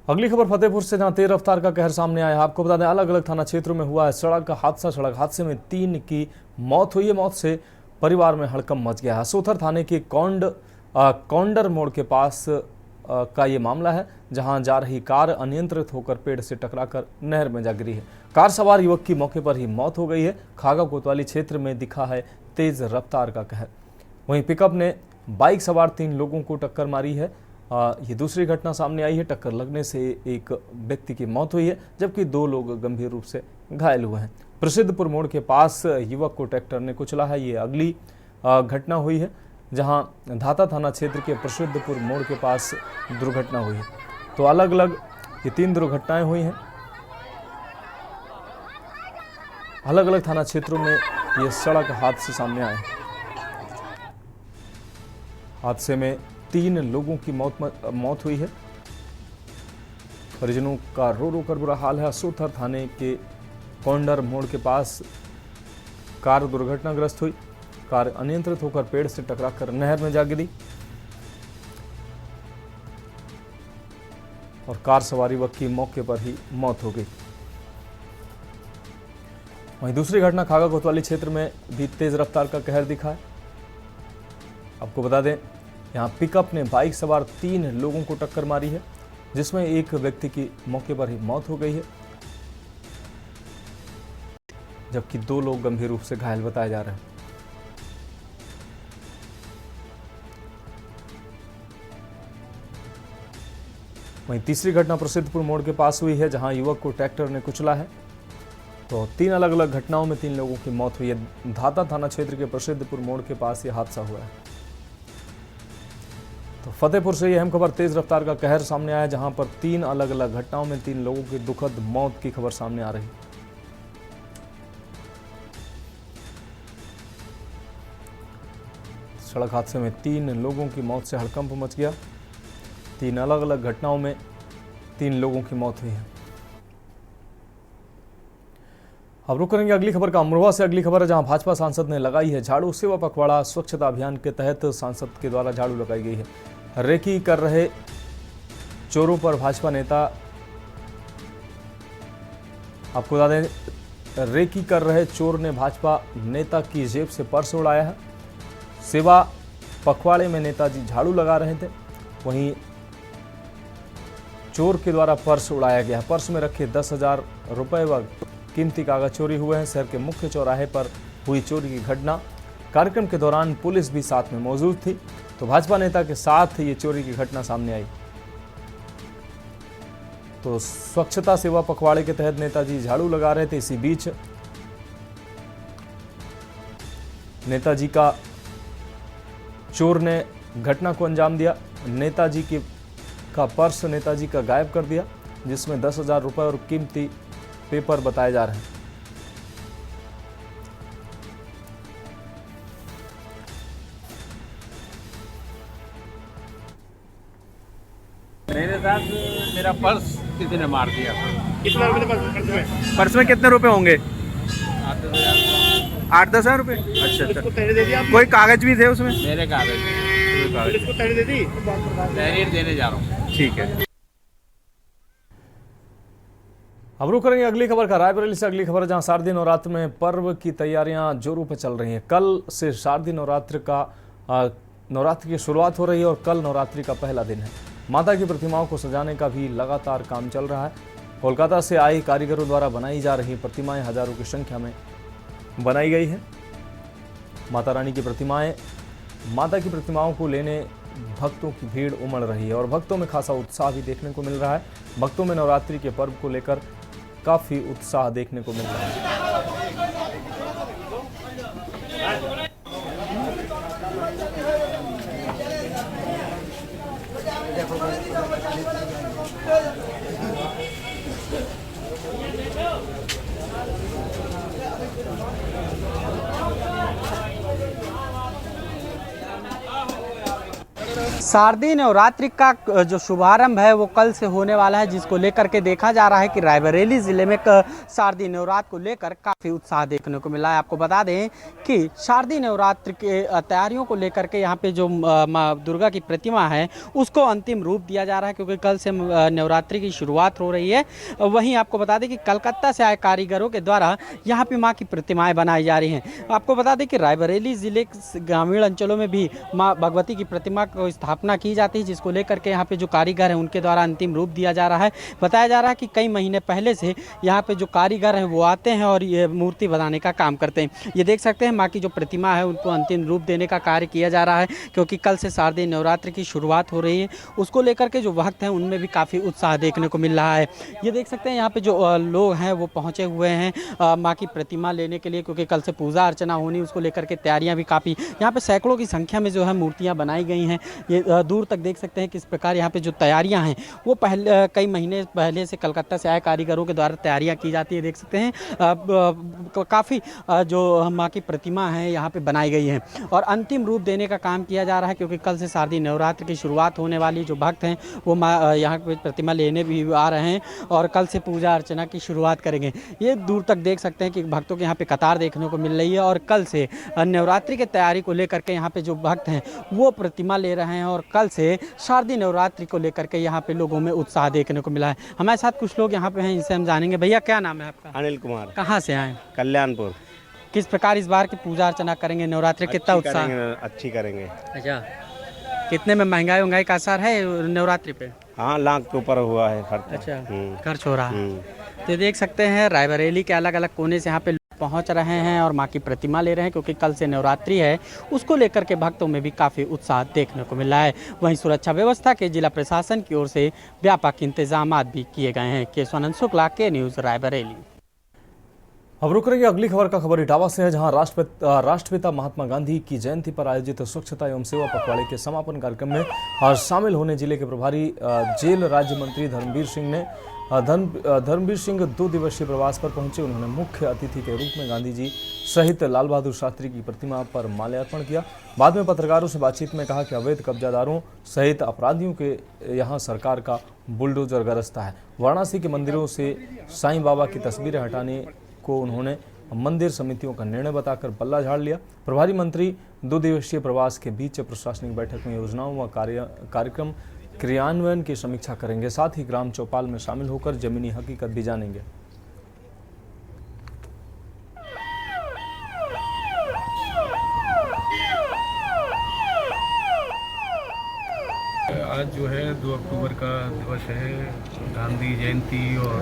अगली खबर फतेहपुर से, जहां तेज रफ्तार का कहर सामने आया है। आपको बता दें, अलग अलग थाना क्षेत्रों में हुआ है सड़क हादसा। सड़क हादसे में 3 की मौत हुई है। मौत से परिवार में हड़कंप मच गया है। सोथर थाने के कौंडर मोड़ के पास का ये मामला है, जहां जा रही कार अनियंत्रित होकर पेड़ से टकराकर नहर में जा गिरी है। कार सवार युवक की मौके पर ही मौत हो गई है। खागा कोतवाली क्षेत्र में दिखा है तेज रफ्तार का कहर। वहीं पिकअप ने बाइक सवार 3 लोगों को टक्कर मारी है। ये दूसरी घटना सामने आई है। टक्कर लगने से एक व्यक्ति की मौत हुई है, जबकि 2 लोग गंभीर रूप से घायल हुए हैं। प्रसिद्धपुर मोड़ के पास युवक को ट्रैक्टर ने कुचला है। ये अगली घटना हुई है, जहां धाता थाना क्षेत्र के प्रसिद्धपुर मोड़ के पास दुर्घटना हुई है। तो अलग अलग ये 3 दुर्घटनाएं हुई हैं। अलग अलग थाना क्षेत्रों में ये सड़क हादसे सामने आए हैं। हादसे में 3 लोगों की मौत हुई है। परिजनों का रो रो कर बुरा हाल है। सोथर थाने के कौंडर मोड़ के पास कार दुर्घटनाग्रस्त हुई। कार अनियंत्रित होकर पेड़ से टकराकर नहर में जा गिरी और कार सवार युवक की मौके पर ही मौत हो गई। वहीं दूसरी घटना खागा कोतवाली क्षेत्र में भी तेज रफ्तार का कहर दिखा है। आपको बता दें, यहां पिकअप ने बाइक सवार 3 लोगों को टक्कर मारी है, जिसमें एक व्यक्ति की मौके पर ही मौत हो गई है, जबकि 2 लोग गंभीर रूप से घायल बताए जा रहे हैं। वहीं तीसरी घटना प्रसिद्धपुर मोड़ के पास हुई है, जहां युवक को ट्रैक्टर ने कुचला है। तो 3 अलग अलग घटनाओं में 3 लोगों की मौत हुई है। धाता थाना क्षेत्र के प्रसिद्धपुर मोड़ के पास यह हादसा हुआ है। तो फतेहपुर से यह अहम खबर, तेज रफ्तार का कहर सामने आया, जहां पर 3 अलग अलग घटनाओं में 3 लोगों की दुखद मौत की खबर सामने आ रही। सड़क हादसे में 3 लोगों की मौत से हड़कंप मच गया। 3 अलग अलग घटनाओं में 3 लोगों की मौत हुई है। अब रुक करेंगे अगली खबर का। अमरोहा से अगली खबर है, जहां भाजपा सांसद ने लगाई है झाड़ू। सेवा पखवाड़ा स्वच्छता अभियान के तहत सांसद के द्वारा झाड़ू लगाई गई है। रेकी कर रहे चोरों पर भाजपा नेता, आपको बता दें, रेकी कर रहे चोर ने भाजपा नेता की जेब से पर्स उड़ाया है। सेवा पखवाड़े में नेताजी झाड़ू लगा रहे थे, वहीं चोर के द्वारा पर्स उड़ाया गया। पर्स में रखे 10,000 रुपए व कीमती कागज चोरी हुए हैं। शहर के मुख्य चौराहे पर हुई चोरी की घटना। कार्यक्रम के दौरान पुलिस भी साथ में मौजूद थी, तो भाजपा नेता के साथ ये चोरी की घटना सामने आई। तो स्वच्छता सेवा पखवाड़े के तहत नेताजी झाड़ू लगा रहे थे। इसी बीच नेताजी का चोर ने घटना को अंजाम दिया। नेताजी का पर्स नेताजी का गायब कर दिया, जिसमें 10,000 रुपए और कीमती पेपर बताए जा रहे हैं। मेरे साथ मेरा पर्स किसी ने मार दिया। कितना रुपये पर्स में कितने रुपए होंगे? 8-10 हज़ार रुपये। अच्छा। कोई कागज भी थे उसमें? मेरे कागज पुलिस को तहरीर दे दी? तहरीर देने जा रहा हूँ। ठीक है। अब रुक करेंगे अगली खबर का। रायबरेली से अगली खबर, जहां शारदीय नवरात्र में पर्व की तैयारियां जोरों पर चल रही हैं। कल से शारदीय नवरात्र की शुरुआत हो रही है और कल नवरात्रि का पहला दिन है। माता की प्रतिमाओं को सजाने का भी लगातार काम चल रहा है। कोलकाता से आए कारीगरों द्वारा बनाई जा रही प्रतिमाएं हजारों की संख्या में बनाई गई है। माता की प्रतिमाओं को लेने भक्तों की भीड़ उमड़ रही है और भक्तों में खासा उत्साह भी देखने को मिल रहा है। भक्तों में नवरात्रि के पर्व को लेकर काफी उत्साह देखने को मिल रहा है। शारदीय नवरात्रि का जो शुभारंभ है वो कल से होने वाला है, जिसको लेकर के देखा जा रहा है कि रायबरेली ज़िले में शारदीय नवरात्र को लेकर काफ़ी उत्साह देखने को मिला है। आपको बता दें कि शारदीय नवरात्र के तैयारियों को लेकर के यहाँ पे जो माँ दुर्गा की प्रतिमा है उसको अंतिम रूप दिया जा रहा है, क्योंकि कल से नवरात्रि की शुरुआत हो रही है। वहीं आपको बता दें कि कलकत्ता से आए कारीगरों के द्वारा यहाँ पर माँ की प्रतिमाएँ बनाई जा रही हैं। आपको बता दें कि रायबरेली ज़िले के ग्रामीण अंचलों में भी माँ भगवती की प्रतिमा को स्थापना की जाती है, जिसको लेकर के यहाँ पे जो कारीगर हैं उनके द्वारा अंतिम रूप दिया जा रहा है। बताया जा रहा है कि कई महीने पहले से यहाँ पे जो कारीगर हैं वो आते हैं और ये मूर्ति बनाने का काम करते हैं। ये देख सकते हैं माँ की जो प्रतिमा है उनको अंतिम रूप देने का कार्य किया जा रहा है, क्योंकि कल से शारदीय नवरात्र की शुरुआत हो रही है। उसको लेकर के जो भक्त हैं उनमें भी काफ़ी उत्साह देखने को मिल रहा है। ये देख सकते हैं यहाँ पे जो लोग हैं वो पहुँचे हुए हैं माँ की प्रतिमा लेने के लिए, क्योंकि कल से पूजा अर्चना होनी, उसको लेकर के तैयारियाँ भी काफ़ी यहाँ पे सैकड़ों की संख्या में जो है मूर्तियाँ बनाई गई हैं। ये दूर तक देख सकते हैं किस प्रकार यहाँ पे जो तैयारियां हैं वो कई महीने पहले से कलकत्ता से आए कारीगरों के द्वारा तैयारियां की जाती है। देख सकते हैं काफ़ी जो माँ की प्रतिमा है यहाँ पे बनाई गई है और अंतिम रूप देने का काम किया जा रहा है, क्योंकि कल से शारदीय नवरात्र की शुरुआत होने वाली। जो भक्त हैं वो माँ यहाँ पे प्रतिमा लेने भी आ रहे हैं और कल से पूजा अर्चना की शुरुआत करेंगे। ये दूर तक देख सकते हैं कि भक्तों के यहाँ पे कतार देखने को मिल रही है और कल से नवरात्रि की तैयारी को लेकर के यहाँ पे जो भक्त हैं वो प्रतिमा ले रहे हैं और कल से शारदीय नवरात्रि को लेकर के यहाँ पे लोगों में उत्साह देखने को मिला है। हमारे साथ कुछ लोग यहाँ पे हैं, इनसे हम जानेंगे। भैया क्या नाम है आपका? अनिल कुमार। कहाँ से आए? कल्याणपुर। किस प्रकार इस बार की पूजा अर्चना करेंगे? नवरात्रि कितना उत्साह? अच्छी करेंगे। अच्छा, कितने में महंगाई का असर है नवरात्रि पे? हाँ, लाख के ऊपर हुआ है खर्च। अच्छा, खर्च हो रहा है। तो देख सकते हैं रायबरेली के अलग अलग कोने से यहाँ पे पहुंच रहे हैं और माँ की प्रतिमा ले रहे हैं, क्योंकि कल से नवरात्रि है। उसको लेकर के भक्तों में भी काफ़ी उत्साह देखने को मिल रहा है। वहीं सुरक्षा व्यवस्था के जिला प्रशासन की ओर से व्यापक इंतजाम भी किए गए हैं। केशवानंद शुक्ला, के न्यूज़, रायबरेली। अब रुक रही अगली खबर का खबर इटावा से है, जहां राष्ट्रपिता महात्मा गांधी की जयंती पर आयोजित स्वच्छता एवं सेवा पखवाड़े के समापन कार्यक्रम में शामिल होने जिले के प्रभारी जेल राज्य मंत्री धर्मवीर सिंह 2 दिवसीय प्रवास पर पहुंचे। उन्होंने मुख्य अतिथि के रूप में गांधी जी सहित लाल बहादुर शास्त्री की प्रतिमा पर माल्यार्पण किया। बाद में पत्रकारों से बातचीत में कहा कि अवैध कब्जादारों सहित अपराधियों के यहाँ सरकार का बुलडोजर गरजता है। वाराणसी के मंदिरों से साईं बाबा की तस्वीरें हटाने को उन्होंने मंदिर समितियों का निर्णय बताकर बल्ला झाड़ लिया। प्रभारी मंत्री 2 दिवसीय प्रवास के बीच प्रशासनिक बैठक में योजनाओं व कार्यक्रम क्रियान्वयन की समीक्षा करेंगे। साथ ही ग्राम चौपाल में शामिल होकर जमीनी हकीकत भी जानेंगे। आज जो है 2 अक्टूबर का दिवस है, गांधी जयंती और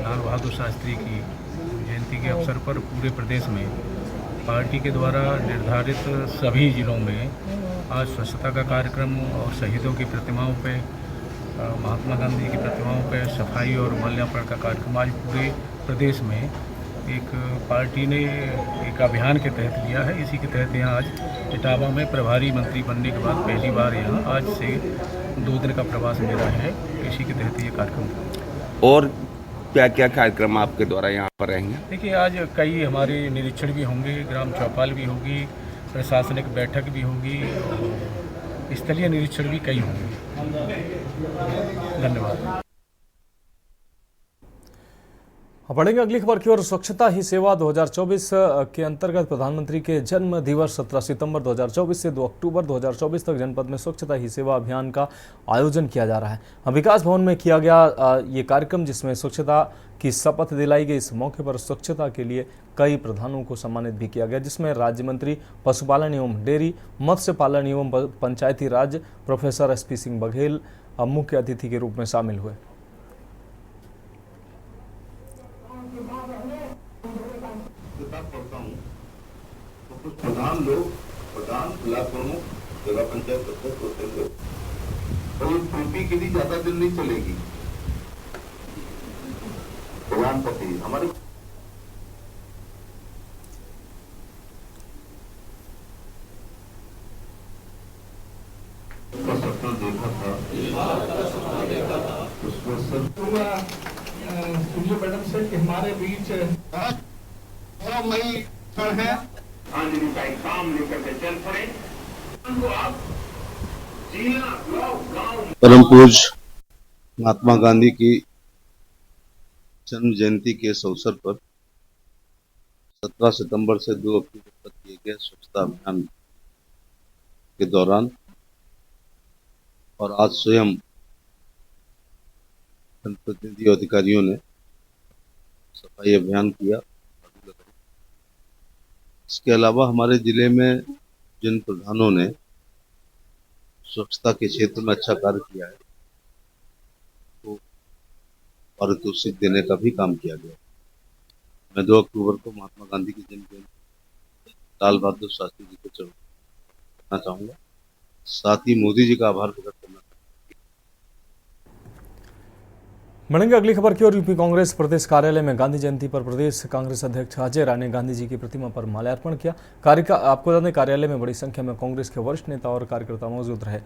लाल बहादुर शास्त्री की जयंती के अवसर पर पूरे प्रदेश में पार्टी के द्वारा निर्धारित सभी जिलों में आज स्वच्छता का कार्यक्रम और शहीदों की प्रतिमाओं पे, महात्मा गांधी की प्रतिमाओं पे सफाई और माल्यार्पण का कार्यक्रम आज पूरे प्रदेश में एक पार्टी ने एक अभियान के तहत लिया है। इसी के तहत यहाँ आज इटावा में प्रभारी मंत्री बनने के बाद पहली बार यहाँ आज से 2 दिन का प्रवास मेरा है। इसी के तहत ये कार्यक्रम। और क्या क्या कार्यक्रम आपके द्वारा यहाँ पर रहेंगे? देखिए, आज कई हमारे निरीक्षण भी होंगे, ग्राम चौपाल भी होगी, प्रशासनिक बैठक भी होगी और स्थलीय निरीक्षण भी कई होंगे। धन्यवाद। बढ़ेंगे अगली खबर की ओर। स्वच्छता ही सेवा 2024 के अंतर्गत प्रधानमंत्री के जन्म दिवस 17 सितंबर 2024 से 2 अक्टूबर 2024 तक जनपद में स्वच्छता ही सेवा अभियान का आयोजन किया जा रहा है। विकास भवन में किया गया ये कार्यक्रम, जिसमें स्वच्छता की शपथ दिलाई गई। इस मौके पर स्वच्छता के लिए कई प्रधानों को सम्मानित भी किया गया, जिसमें राज्य मंत्री पशुपालन एवं डेयरी, मत्स्य पालन एवं पंचायती राज प्रोफेसर SP सिंह बघेल मुख्य अतिथि के रूप में शामिल हुए। कुछ प्रधान लोग, प्रधान, ब्लॉक प्रमुख, जिला पंचायत अध्यक्ष होते हैं, और ये ड्यूटी के लिए ज्यादा दिन नहीं चलेगी। प्रधानपति हमारे सपना देखा था उसमें सूर्य मैडम से कि हमारे बीच मई है आंजनी का एक काम लेकर के चल पड़े। आप परम पूज्य महात्मा गांधी की जन्म जयंती के इस अवसर पर 17 सितंबर से 2 अक्टूबर तक किए गए स्वच्छता अभियान के दौरान और आज स्वयं जनप्रतिनिधि अधिकारियों ने सफाई अभियान किया। इसके अलावा हमारे जिले में जिन प्रधानों ने स्वच्छता के क्षेत्र में अच्छा कार्य किया है, तो पारितोषिक देने का भी काम किया गया। मैं 2 अक्टूबर को महात्मा गांधी की जन्म जयंती लाल बहादुर शास्त्री जी को चरण करना चाहूँगा। साथ ही मोदी जी का आभार प्रकट करना। बढ़ेंगे अगली खबर की ओर। यूपी कांग्रेस प्रदेश कार्यालय में गांधी जयंती पर प्रदेश कांग्रेस अध्यक्ष अजय राय ने गांधी जी की प्रतिमा पर माल्यार्पण किया। आपको बता दें, कार्यालय में बड़ी संख्या में कांग्रेस के वरिष्ठ नेता और कार्यकर्ता मौजूद रहे।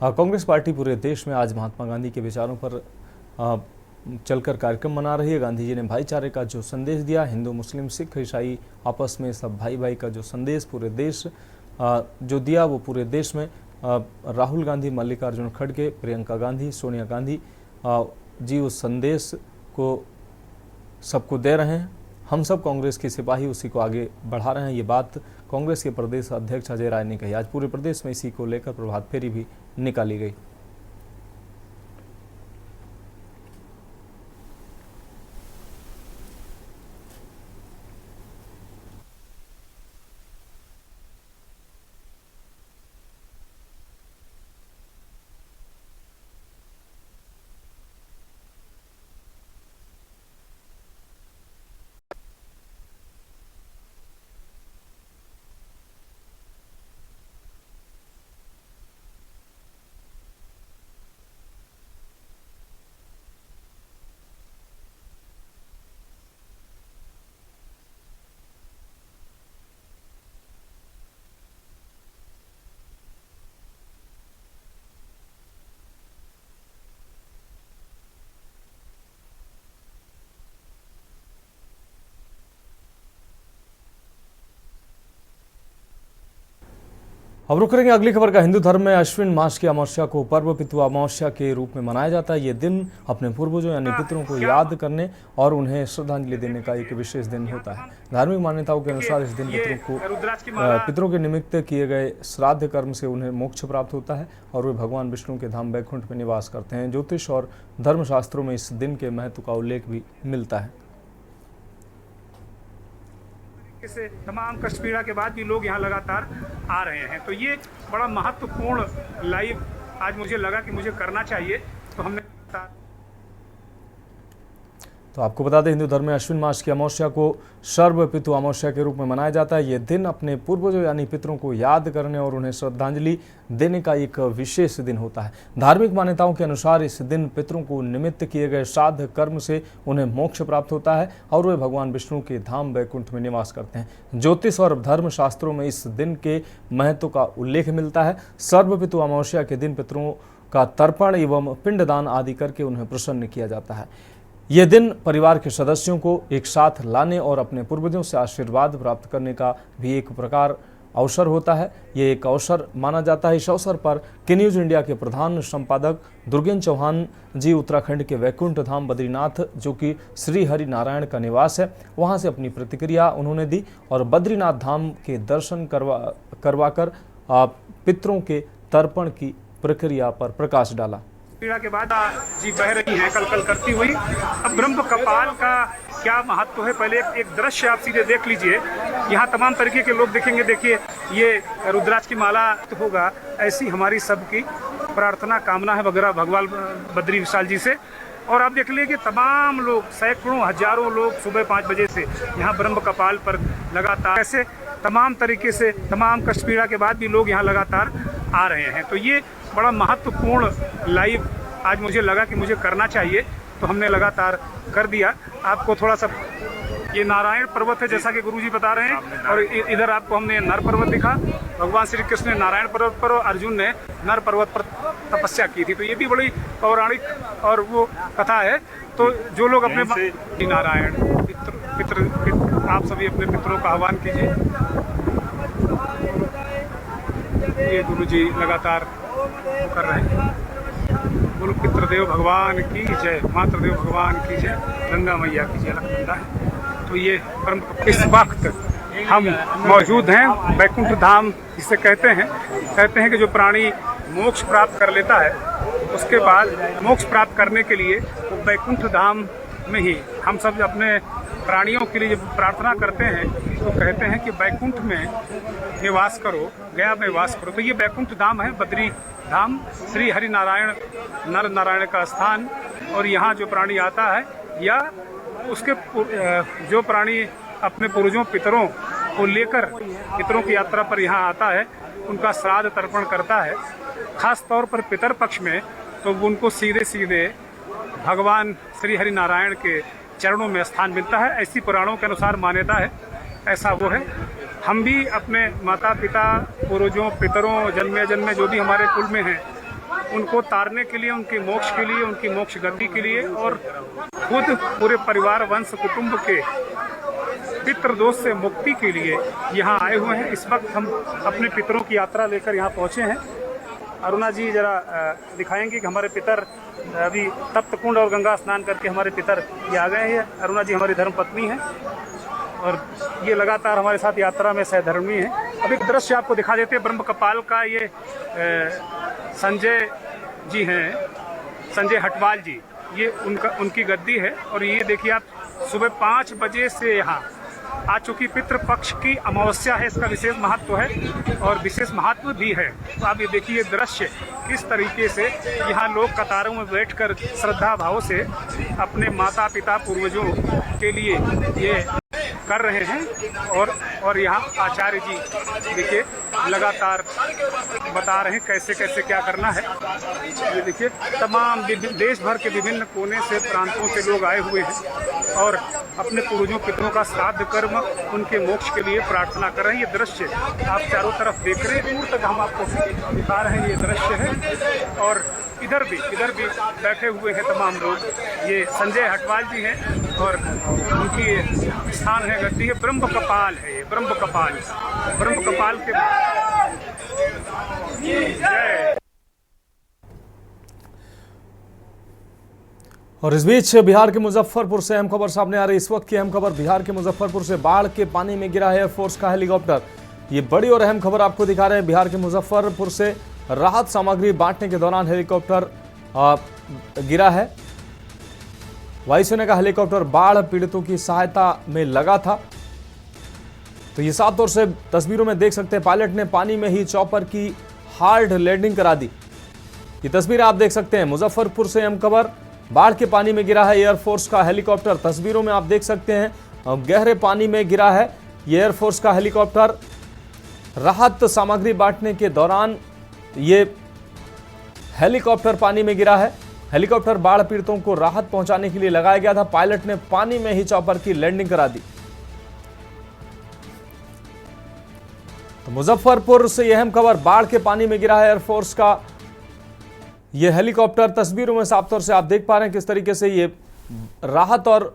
कांग्रेस पार्टी पूरे देश में आज महात्मा गांधी के विचारों पर चलकर कार्यक्रम मना रही है। गांधी जी ने भाईचारे का जो संदेश दिया, हिंदू मुस्लिम सिख ईसाई आपस में सब भाई भाई का जो संदेश पूरे देश जो दिया, वो पूरे देश में राहुल गांधी, मल्लिकार्जुन खड़गे, प्रियंका गांधी, सोनिया गांधी जी उस संदेश को सबको दे रहे हैं। हम सब कांग्रेस के सिपाही उसी को आगे बढ़ा रहे हैं। ये बात कांग्रेस के प्रदेश अध्यक्ष अजय राय ने कही। आज पूरे प्रदेश में इसी को लेकर प्रभात फेरी भी निकाली गई। अब रुक करेंगे अगली खबर का। हिंदू धर्म में अश्विन मास की अमावस्या को पर्व पितृ अमावस्या के रूप में मनाया जाता है। ये दिन अपने पूर्वजों यानी पितरों को याद करने और उन्हें श्रद्धांजलि देने का एक विशेष दिन होता है। धार्मिक मान्यताओं के अनुसार इस दिन पितरों के निमित्त किए गए श्राद्ध कर्म से उन्हें मोक्ष प्राप्त होता है और वे भगवान विष्णु के धाम वैकुंठ में निवास करते हैं। ज्योतिष और धर्मशास्त्रों में इस दिन के महत्व का उल्लेख भी मिलता है। से तमाम कष्ट पीड़ा के बाद भी लोग यहाँ लगातार आ रहे हैं, तो ये बड़ा महत्वपूर्ण लाइव आज मुझे लगा कि मुझे करना चाहिए, तो हमने तो आपको बता दें हिंदू धर्म में अश्विन मास की अमावस्या को सर्व पितु अमावस्या के रूप में मनाया जाता है। यह दिन अपने पूर्वजों यानी पितरों को याद करने और उन्हें श्रद्धांजलि देने का एक विशेष दिन होता है। धार्मिक मान्यताओं के अनुसार इस दिन पितरों को निमित्त किए गए श्राद्ध कर्म से उन्हें मोक्ष प्राप्त होता है और वे भगवान विष्णु के धाम वैकुंठ में निवास करते हैं। ज्योतिष और धर्म शास्त्रों में इस दिन के महत्व का उल्लेख मिलता है। सर्व पितु अमावस्या के दिन पितरों का तर्पण एवं पिंडदान आदि करके उन्हें प्रसन्न किया जाता है। यह दिन परिवार के सदस्यों को एक साथ लाने और अपने पूर्वजों से आशीर्वाद प्राप्त करने का भी एक प्रकार अवसर होता है। ये एक अवसर माना जाता है। इस अवसर पर के न्यूज इंडिया के प्रधान संपादक दुर्गेन चौहान जी उत्तराखंड के वैकुंठ धाम बद्रीनाथ जो कि श्री हरि नारायण का निवास है, वहां से अपनी प्रतिक्रिया उन्होंने दी और बद्रीनाथ धाम के दर्शन करवाकर पितरों के तर्पण की प्रक्रिया पर प्रकाश डाला। पीड़ा के बाद जी बह रही हैं कल करती हुई। अब ब्रह्म कपाल का क्या महत्व है, पहले एक दृश्य आप सीधे देख लीजिए। यहाँ तमाम तरीके के लोग देखेंगे। देखिए ये रुद्राक्ष की माला होगा, ऐसी हमारी सबकी प्रार्थना कामना है वगैरह भगवान बद्री विशाल जी से। और आप देख लीजिए कि तमाम लोग सैकड़ों हजारों लोग सुबह 5 बजे से यहाँ ब्रह्म कपाल पर लगातार ऐसे तमाम तरीके से तमाम कष्ट पीड़ा के बाद भी लोग यहाँ लगातार आ रहे हैं, तो ये बड़ा महत्वपूर्ण लाइव आज मुझे लगा कि मुझे करना चाहिए, तो हमने लगातार कर दिया। आपको थोड़ा सा ये नारायण पर्वत है जैसा कि गुरुजी बता रहे हैं, और इधर आपको हमने नर पर्वत दिखा। भगवान श्री कृष्ण ने नारायण पर्वत पर और अर्जुन ने नर पर्वत पर तपस्या की थी, तो ये भी बड़ी पौराणिक और वो कथा है। तो जो लोग अपने नारायण पितृ आप सभी अपने पितरों का आह्वान कीजिए। ये गुरुजी लगातार कर रहे हैं। बोलो पितृदेव भगवान की जय, मातृदेव भगवान की जय, गंगा मैया की जय अलग है। तो ये परम इस वक्त हम मौजूद हैं वैकुंठ धाम जिसे कहते हैं कि जो प्राणी मोक्ष प्राप्त कर लेता है उसके बाद मोक्ष प्राप्त करने के लिए वो वैकुंठ धाम में ही हम सब अपने प्राणियों के लिए जब प्रार्थना करते हैं तो कहते हैं कि वैकुंठ में निवास करो, गया में वास करो। तो ये वैकुंठ धाम है, बद्री धाम, श्री हरि नारायण नर नारायण का स्थान। और यहाँ जो प्राणी आता है या उसके जो प्राणी अपने पूर्वजों पितरों को लेकर पितरों की यात्रा पर यहाँ आता है उनका श्राद्ध तर्पण करता है। खास तौर पर पितर पक्ष में तो उनको सीधे सीधे भगवान श्री हरि नारायण के चरणों में स्थान मिलता है। ऐसी पुराणों के अनुसार मान्यता है, ऐसा वो है। हम भी अपने माता पिता पूर्वजों पितरों जन्मे जो भी हमारे कुल में हैं उनको तारने के लिए, उनके मोक्ष के लिए, उनकी मोक्ष गति के लिए और खुद पूरे परिवार वंश कुटुंब के पितृदोष से मुक्ति के लिए यहाँ आए हुए हैं। इस वक्त हम अपने पितरों की यात्रा लेकर यहाँ पहुँचे हैं। अरुणा जी जरा दिखाएंगे कि हमारे पितर अभी तप्त कुंड और गंगा स्नान करके हमारे पितर ये आ गए हैं। अरुणा जी हमारी धर्मपत्नी हैं और ये लगातार हमारे साथ यात्रा में सहधर्मी हैं। अब एक दृश्य आपको दिखा देते हैं ब्रह्म कपाल का। ये संजय जी हैं, संजय हटवाल जी, ये उनकी गद्दी है। और ये देखिए आप सुबह 5 बजे से यहाँ आ चुकी पितृपक्ष की अमावस्या है, इसका विशेष महत्व है और विशेष महत्व भी है। तो आप ये देखिए दृश्य किस तरीके से यहाँ लोग कतारों में बैठकर श्रद्धा भाव से अपने माता पिता पूर्वजों के लिए ये कर रहे हैं। और यहाँ आचार्य जी देखिए लगातार बता रहे हैं कैसे कैसे क्या करना है। ये देखिए तमाम देश भर के विभिन्न कोने से प्रांतों से लोग आए हुए हैं और अपने पूर्वजों पितरों का श्राद्ध कर्म उनके मोक्ष के लिए प्रार्थना कर रहे हैं। ये दृश्य आप चारों तरफ देख रहे हैं, दूर तक हम आपको दिखा रहे हैं, ये दृश्य है। और इधर भी बैठे हुए हैं तमाम लोग। ये संजय हटवाल जी हैं और उनकी स्थान है गद्दी है, ब्रह्म कपाल है, ब्रह्म कपाल के की जय। और इस बीच बिहार के मुजफ्फरपुर से अहम खबर सामने आ रही। इस वक्त की अहम खबर बिहार के मुजफ्फरपुर से बाढ़ के पानी में गिरा है एयरफोर्स का हेलीकॉप्टर। ये बड़ी और अहम खबर आपको दिखा रहे हैं। बिहार के मुजफ्फरपुर से राहत सामग्री बांटने के दौरान हेलीकॉप्टर गिरा है। वायुसेना का हेलीकॉप्टर बाढ़ पीड़ितों की सहायता में लगा था। तो ये साफ तौर से तस्वीरों में देख सकते हैं, पायलट ने पानी में ही चॉपर की हार्ड लैंडिंग करा दी। ये तस्वीर आप देख सकते हैं। मुजफ्फरपुर से अहम खबर, बाढ़ के पानी में गिरा है एयरफोर्स का हेलीकॉप्टर। तस्वीरों में आप देख सकते हैं गहरे पानी में गिरा है ये एयरफोर्स का हेलीकॉप्टर। राहत सामग्री बांटने के दौरान ये हेलीकॉप्टर पानी में गिरा है। हेलीकॉप्टर बाढ़ पीड़ितों को राहत पहुंचाने के लिए लगाया गया था। पायलट ने पानी में ही चॉपर की लैंडिंग करा दी। तो मुजफ्फरपुर से यह अहम खबर, बाढ़ के पानी में गिरा है एयरफोर्स का यह हेलीकॉप्टर। तस्वीरों में साफ तौर से आप देख पा रहे हैं किस तरीके से ये राहत और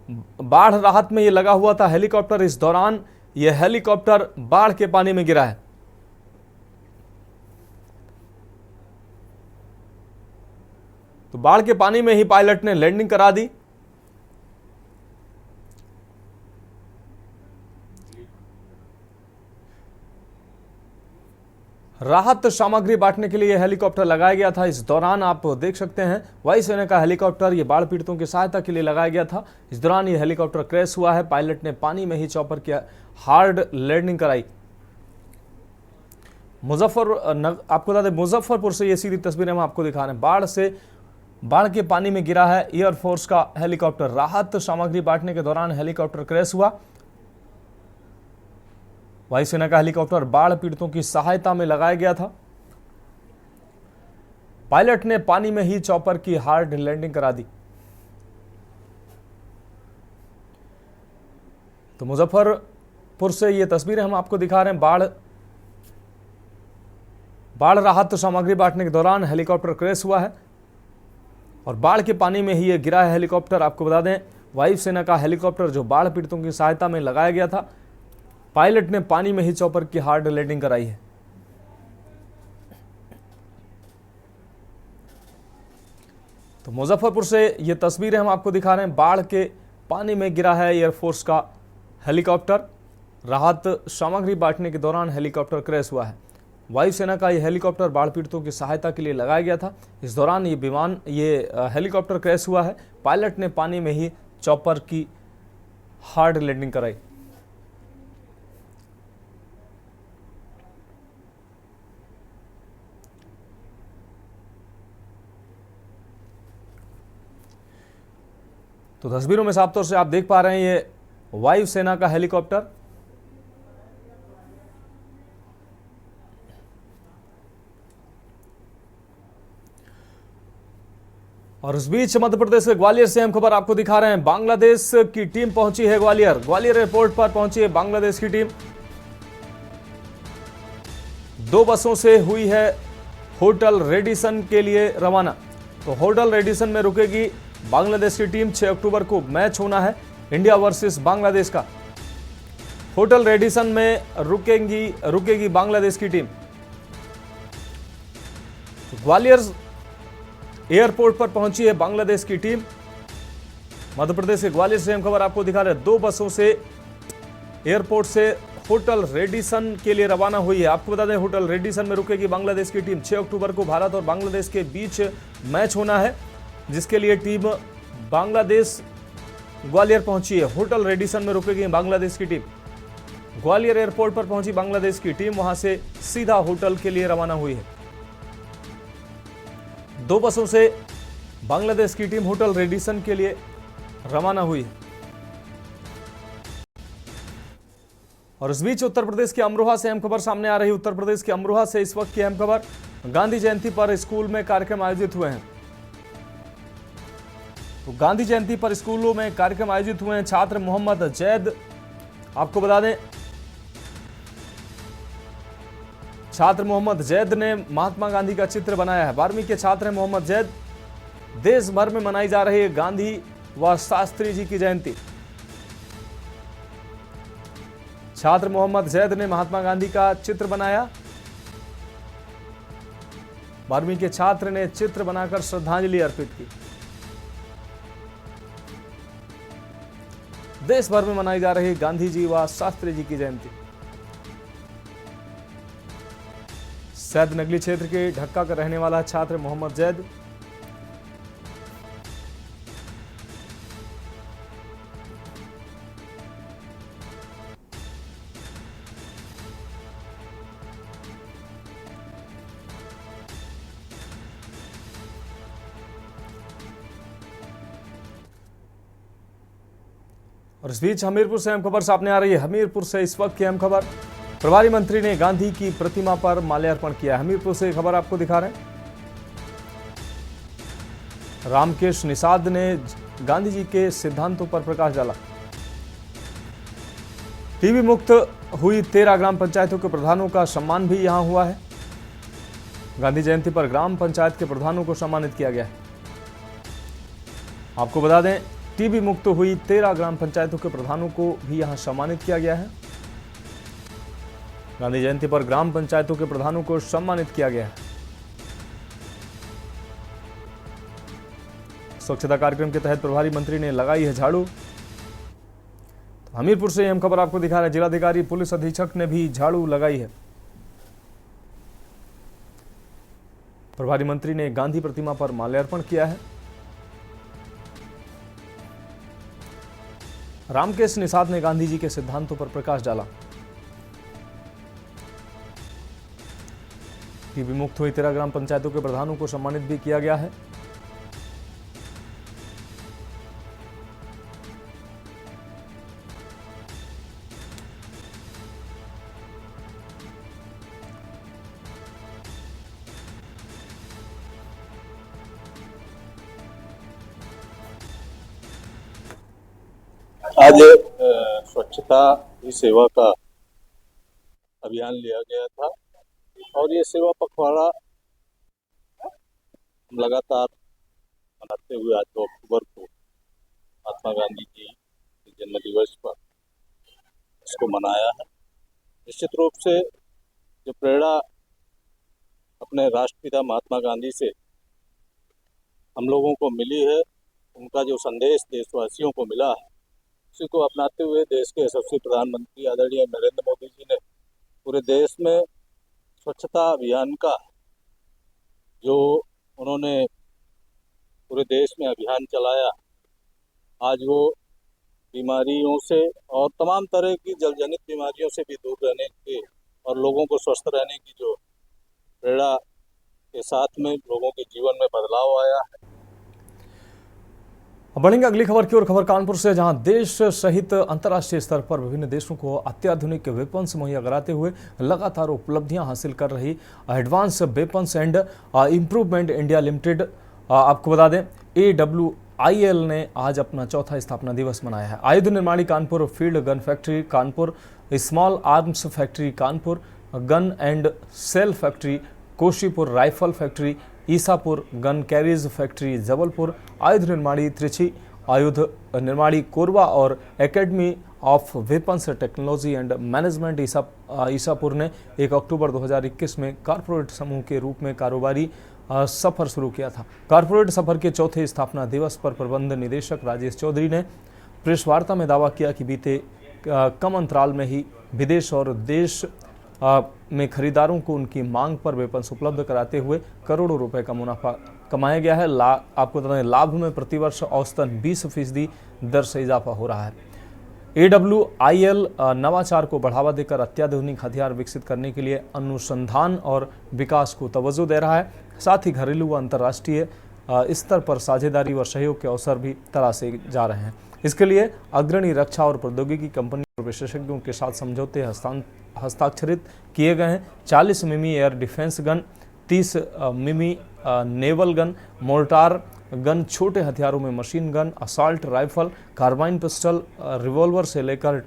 बाढ़ राहत में ये लगा हुआ था हेलीकॉप्टर। इस दौरान यह हेलीकॉप्टर बाढ़ के पानी में गिरा है। तो बाढ़ के पानी में ही पायलट ने लैंडिंग करा दी। राहत सामग्री बांटने के लिए हेलीकॉप्टर लगाया गया था। इस दौरान आप देख सकते हैं वायुसेना का हेलीकॉप्टर ये बाढ़ पीड़ितों की सहायता के लिए लगाया गया था। इस दौरान ये हेलीकॉप्टर क्रैश हुआ है। पायलट ने पानी में ही चॉपर की हार्ड लैंडिंग कराई। आपको बता दें मुजफ्फरपुर से ये सीधी तस्वीरें हम आपको दिखा रहे हैं। बाढ़ के पानी में गिरा है एयरफोर्स का हेलीकॉप्टर। राहत सामग्री बांटने के दौरान हेलीकॉप्टर क्रैश हुआ। वायुसेना का हेलीकॉप्टर बाढ़ पीड़ितों की सहायता में लगाया गया था। पायलट ने पानी में ही चॉपर की हार्ड लैंडिंग करा दी। तो मुजफ्फरपुर से ये तस्वीरें हम आपको दिखा रहे हैं। बाढ़ राहत सामग्री बांटने के दौरान हेलीकॉप्टर क्रैश हुआ है और बाढ़ के पानी में ही ये गिरा है हेलीकॉप्टर। आपको बता दें वायुसेना का हेलीकॉप्टर जो बाढ़ पीड़ितों की सहायता में लगाया गया था, पायलट ने पानी में ही चॉपर की हार्ड लैंडिंग कराई है। तो मुजफ्फरपुर से ये तस्वीरें हम आपको दिखा रहे हैं। बाढ़ के पानी में गिरा है एयरफोर्स का हेलीकॉप्टर। राहत सामग्री बांटने के दौरान हेलीकॉप्टर क्रैश हुआ है। वायुसेना का यह हेलीकॉप्टर बाढ़ पीड़ितों की सहायता के लिए लगाया गया था। इस दौरान ये हेलीकॉप्टर क्रैश हुआ है। पायलट ने पानी में ही चॉपर की हार्ड लैंडिंग कराई। तो तस्वीरों में साफ तौर से आप देख पा रहे हैं ये वायुसेना का हेलीकॉप्टर। और इस बीच मध्य प्रदेश के ग्वालियर से हम खबर आपको दिखा रहे हैं। बांग्लादेश की टीम पहुंची है ग्वालियर एयरपोर्ट पर पहुंची है बांग्लादेश की टीम। 2 बसों से हुई है होटल रेडिसन के लिए रवाना। तो होटल रेडिसन में रुकेगी बांग्लादेश की टीम। 6 अक्टूबर को मैच होना है इंडिया वर्सेस बांग्लादेश का। होटल रेडिसन में रुकेगी बांग्लादेश की टीम। ग्वालियर एयरपोर्ट पर पहुंची है बांग्लादेश की टीम। मध्य प्रदेश के ग्वालियर से हम खबर आपको दिखा रहे हैं। 2 बसों से एयरपोर्ट से होटल रेडिसन के लिए रवाना हुई है। आपको बता दें होटल रेडिसन में रुकेगी बांग्लादेश की टीम। 6 अक्टूबर को भारत और बांग्लादेश के बीच मैच होना है, जिसके लिए टीम बांग्लादेश ग्वालियर पहुंची है। होटल रेडिसन में रुकेगी बांग्लादेश की टीम। ग्वालियर एयरपोर्ट पर पहुंची बांग्लादेश की टीम, वहां से सीधा होटल के लिए रवाना हुई है। 2 बसों से बांग्लादेश की टीम होटल रेडिसन के लिए रवाना हुई है। और इस बीच उत्तर प्रदेश के अमरोहा से अहम खबर सामने आ रही है। उत्तर प्रदेश के अमरोहा से इस वक्त की अहम खबर, गांधी जयंती पर स्कूल में कार्यक्रम आयोजित हुए हैं। तो गांधी जयंती पर स्कूलों में कार्यक्रम आयोजित हुए हैं। छात्र मोहम्मद जैद, आपको बता दें छात्र मोहम्मद जैद ने महात्मा गांधी का चित्र बनाया है। 12वीं के छात्र हैं मोहम्मद जैद। देश भर में मनाई जा रही है गांधी व शास्त्री जी की जयंती। छात्र मोहम्मद जैद ने महात्मा गांधी का चित्र बनाया 12वीं के छात्र ने चित्र बनाकर श्रद्धांजलि अर्पित की। देश भर में मनाई जा रही गांधी जी व शास्त्री जी की जयंती। सैद नगली क्षेत्र के ढक्का का रहने वाला छात्र मोहम्मद जैद और इस बीच हमीरपुर से अहम खबर सामने आ रही है। हमीरपुर से इस वक्त की अहम खबर, प्रभारी मंत्री ने गांधी की प्रतिमा पर माल्यार्पण किया। हमीरपुर से खबर आपको दिखा रहे हैं। रामकेश निषाद ने गांधी जी के सिद्धांतों पर प्रकाश डाला। टीबी मुक्त हुई 13 ग्राम पंचायतों के प्रधानों का सम्मान भी यहां हुआ है। गांधी जयंती पर ग्राम पंचायत के प्रधानों को सम्मानित किया गया है। आपको बता दें, टीबी मुक्त हुई 13 ग्राम पंचायतों के प्रधानों को भी यहां सम्मानित किया गया है। गांधी जयंती पर ग्राम पंचायतों के प्रधानों को सम्मानित किया गया है। स्वच्छता कार्यक्रम के तहत प्रभारी मंत्री ने लगाई है झाड़ू। तो हमीरपुर से अहम खबर आपको दिखा रहे हैं। जिलाधिकारी पुलिस अधीक्षक ने भी झाड़ू लगाई है। प्रभारी मंत्री ने गांधी प्रतिमा पर माल्यार्पण किया है। रामकेश निषाद ने गांधी जी के सिद्धांतों पर प्रकाश डाला। टीबी मुक्त हुई 13 ग्राम पंचायतों के प्रधानों को सम्मानित भी किया गया है। आज स्वच्छता ही सेवा का अभियान लिया गया था और ये सेवा पखवाड़ा हम लगातार मनाते हुए आज 2 अक्टूबर को महात्मा गांधी जी के जन्म दिवस पर इसको मनाया है। निश्चित रूप से जो प्रेरणा अपने राष्ट्रपिता महात्मा गांधी से हम लोगों को मिली है, उनका जो संदेश देशवासियों को मिला है, उसी को अपनाते हुए देश के यशस्वी प्रधानमंत्री आदरणीय नरेंद्र मोदी जी ने पूरे देश में स्वच्छता अभियान का जो उन्होंने पूरे देश में अभियान चलाया, आज वो बीमारियों से और तमाम तरह की जलजनित बीमारियों से भी दूर रहने के और लोगों को स्वस्थ रहने की जो प्रेरणा के साथ में लोगों के जीवन में बदलाव आया है। बढ़ेंगे अगली खबर की ओर। खबर कानपुर से, जहां देश सहित अंतर्राष्ट्रीय स्तर पर विभिन्न देशों को अत्याधुनिक वेपन्स मुहैया कराते हुए लगातार उपलब्धियां हासिल कर रही advance weapons and improvement India limited, आपको बता दें AWIL ने आज अपना 4था स्थापना दिवस मनाया है। आयुध निर्माणी Kanpur, field gun factory Kanpur, small arms factory Kanpur, gun and shell factory Kashipur, rifle factory Ishapur, gun carriage factory Jabalpur, आयुध निर्माणी त्रिची, आयुध निर्माणी कोरबा और academy of weapons technology and management Ishapur ने 1 अक्टूबर 2021 में कारपोरेट समूह के रूप में कारोबारी सफर शुरू किया था। कारपोरेट सफर के 4थे स्थापना दिवस पर प्रबंध निदेशक राजेश चौधरी ने प्रेस वार्ता में दावा किया कि बीते कम अंतराल में ही विदेश और देश में खरीदारों को उनकी मांग पर वेपन्स उपलब्ध कराते हुए करोड़ों रुपए का मुनाफा कमाया गया है। आपको बता दें, लाभ में प्रतिवर्ष औसतन 20% दर से इजाफा हो रहा है। AWIL नवाचार को बढ़ावा देकर अत्याधुनिक हथियार विकसित करने के लिए अनुसंधान और विकास को तवज्जो दे रहा है। साथ ही घरेलू व अंतर्राष्ट्रीय स्तर पर साझेदारी व सहयोग के अवसर भी तलाशे जा रहे हैं। इसके लिए अग्रणी रक्षा और प्रौद्योगिकी कंपनी और विशेषज्ञों के साथ समझौते हस्ताक्षरित किए गए हैं। 40 मिमी एयर डिफेंस गन, 30 मिमी नेवल गन, मोर्टार गन, छोटे हथियारों में machine gun, assault rifle, carbine pistol, revolver से लेकर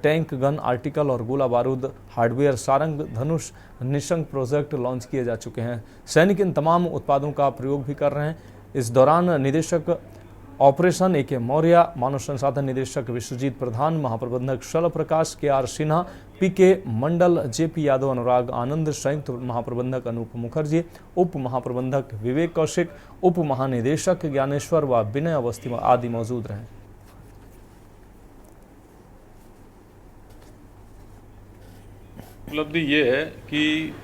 टैंक गन आर्टिकल और गोला बारूद hardware, Sarang, Dhanush, Nishank project launch किए जा चुके हैं। सैनिक इन तमाम उत्पादों का प्रयोग भी कर रहे हैं। इस दौरान निदेशक ऑपरेशन AK मौर्य, मानव संसाधन निदेशक विश्वजीत प्रधान, महाप्रबंधक शल प्रकाश, KR सिन्हा, PK मंडल, JP यादव, अनुराग आनंद, संयुक्त महाप्रबंधक अनूप मुखर्जी, उप महाप्रबंधक विवेक कौशिक, उप महानिदेशक ज्ञानेश्वर व विनय अवस्थी आदि मौजूद रहे। उपलब्धि ये है कि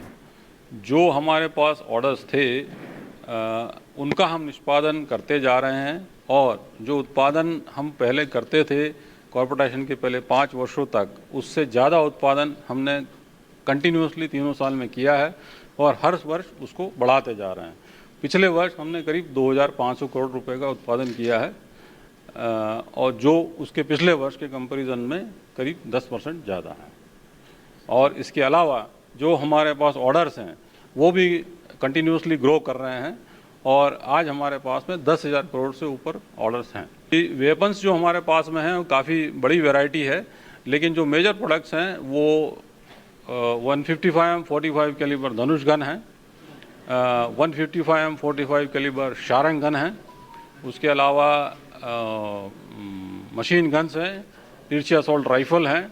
जो हमारे पास ऑर्डर्स थे उनका हम निष्पादन करते जा रहे हैं, और जो उत्पादन हम पहले करते थे कॉर्पोरेशन के पहले 5 वर्षों तक, उससे ज़्यादा उत्पादन हमने कंटिन्यूसली 3 साल में किया है और हर वर्ष उसको बढ़ाते जा रहे हैं। पिछले वर्ष हमने करीब 2500 करोड़ रुपए का उत्पादन किया है, और जो उसके पिछले वर्ष के कंपैरिजन में करीब 10% ज़्यादा है। और इसके अलावा जो हमारे पास ऑर्डर्स हैं वो भी कंटिन्यूसली ग्रो कर रहे हैं, और आज हमारे पास में 10,000 करोड़ से ऊपर ऑर्डर्स हैं। वेपन्स जो हमारे पास में हैं वो काफ़ी बड़ी वैरायटी है, लेकिन जो मेजर प्रोडक्ट्स हैं वो 155 45 कैलिबर धनुष गन है, 155 45 कैलिबर शारंग गन है, उसके अलावा मशीन गन्स हैं, तिरछी असॉल्ट राइफल हैं,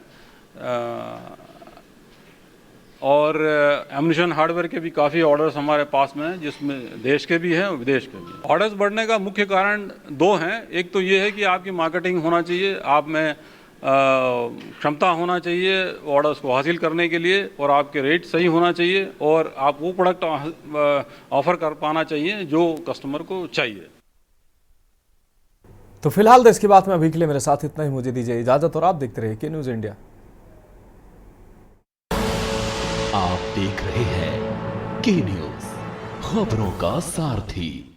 और एम्यूनिशन हार्डवेयर के भी काफ़ी ऑर्डर्स हमारे पास में हैं, जिसमें देश के भी हैं और विदेश के भी। ऑर्डर्स बढ़ने का मुख्य कारण 2 हैं। एक तो ये है कि आपकी मार्केटिंग होना चाहिए, आप में क्षमता होना चाहिए ऑर्डर्स को हासिल करने के लिए, और आपके रेट सही होना चाहिए, और आप वो प्रोडक्ट ऑफर कर पाना चाहिए जो कस्टमर को चाहिए। तो फिलहाल देश की बात में अभी के लिए मेरे साथ इतना ही। मुझे दीजिए इजाजत और आप देखते रहिए के न्यूज़ इंडिया। आप देख रहे हैं के न्यूज़, खबरों का सारथी।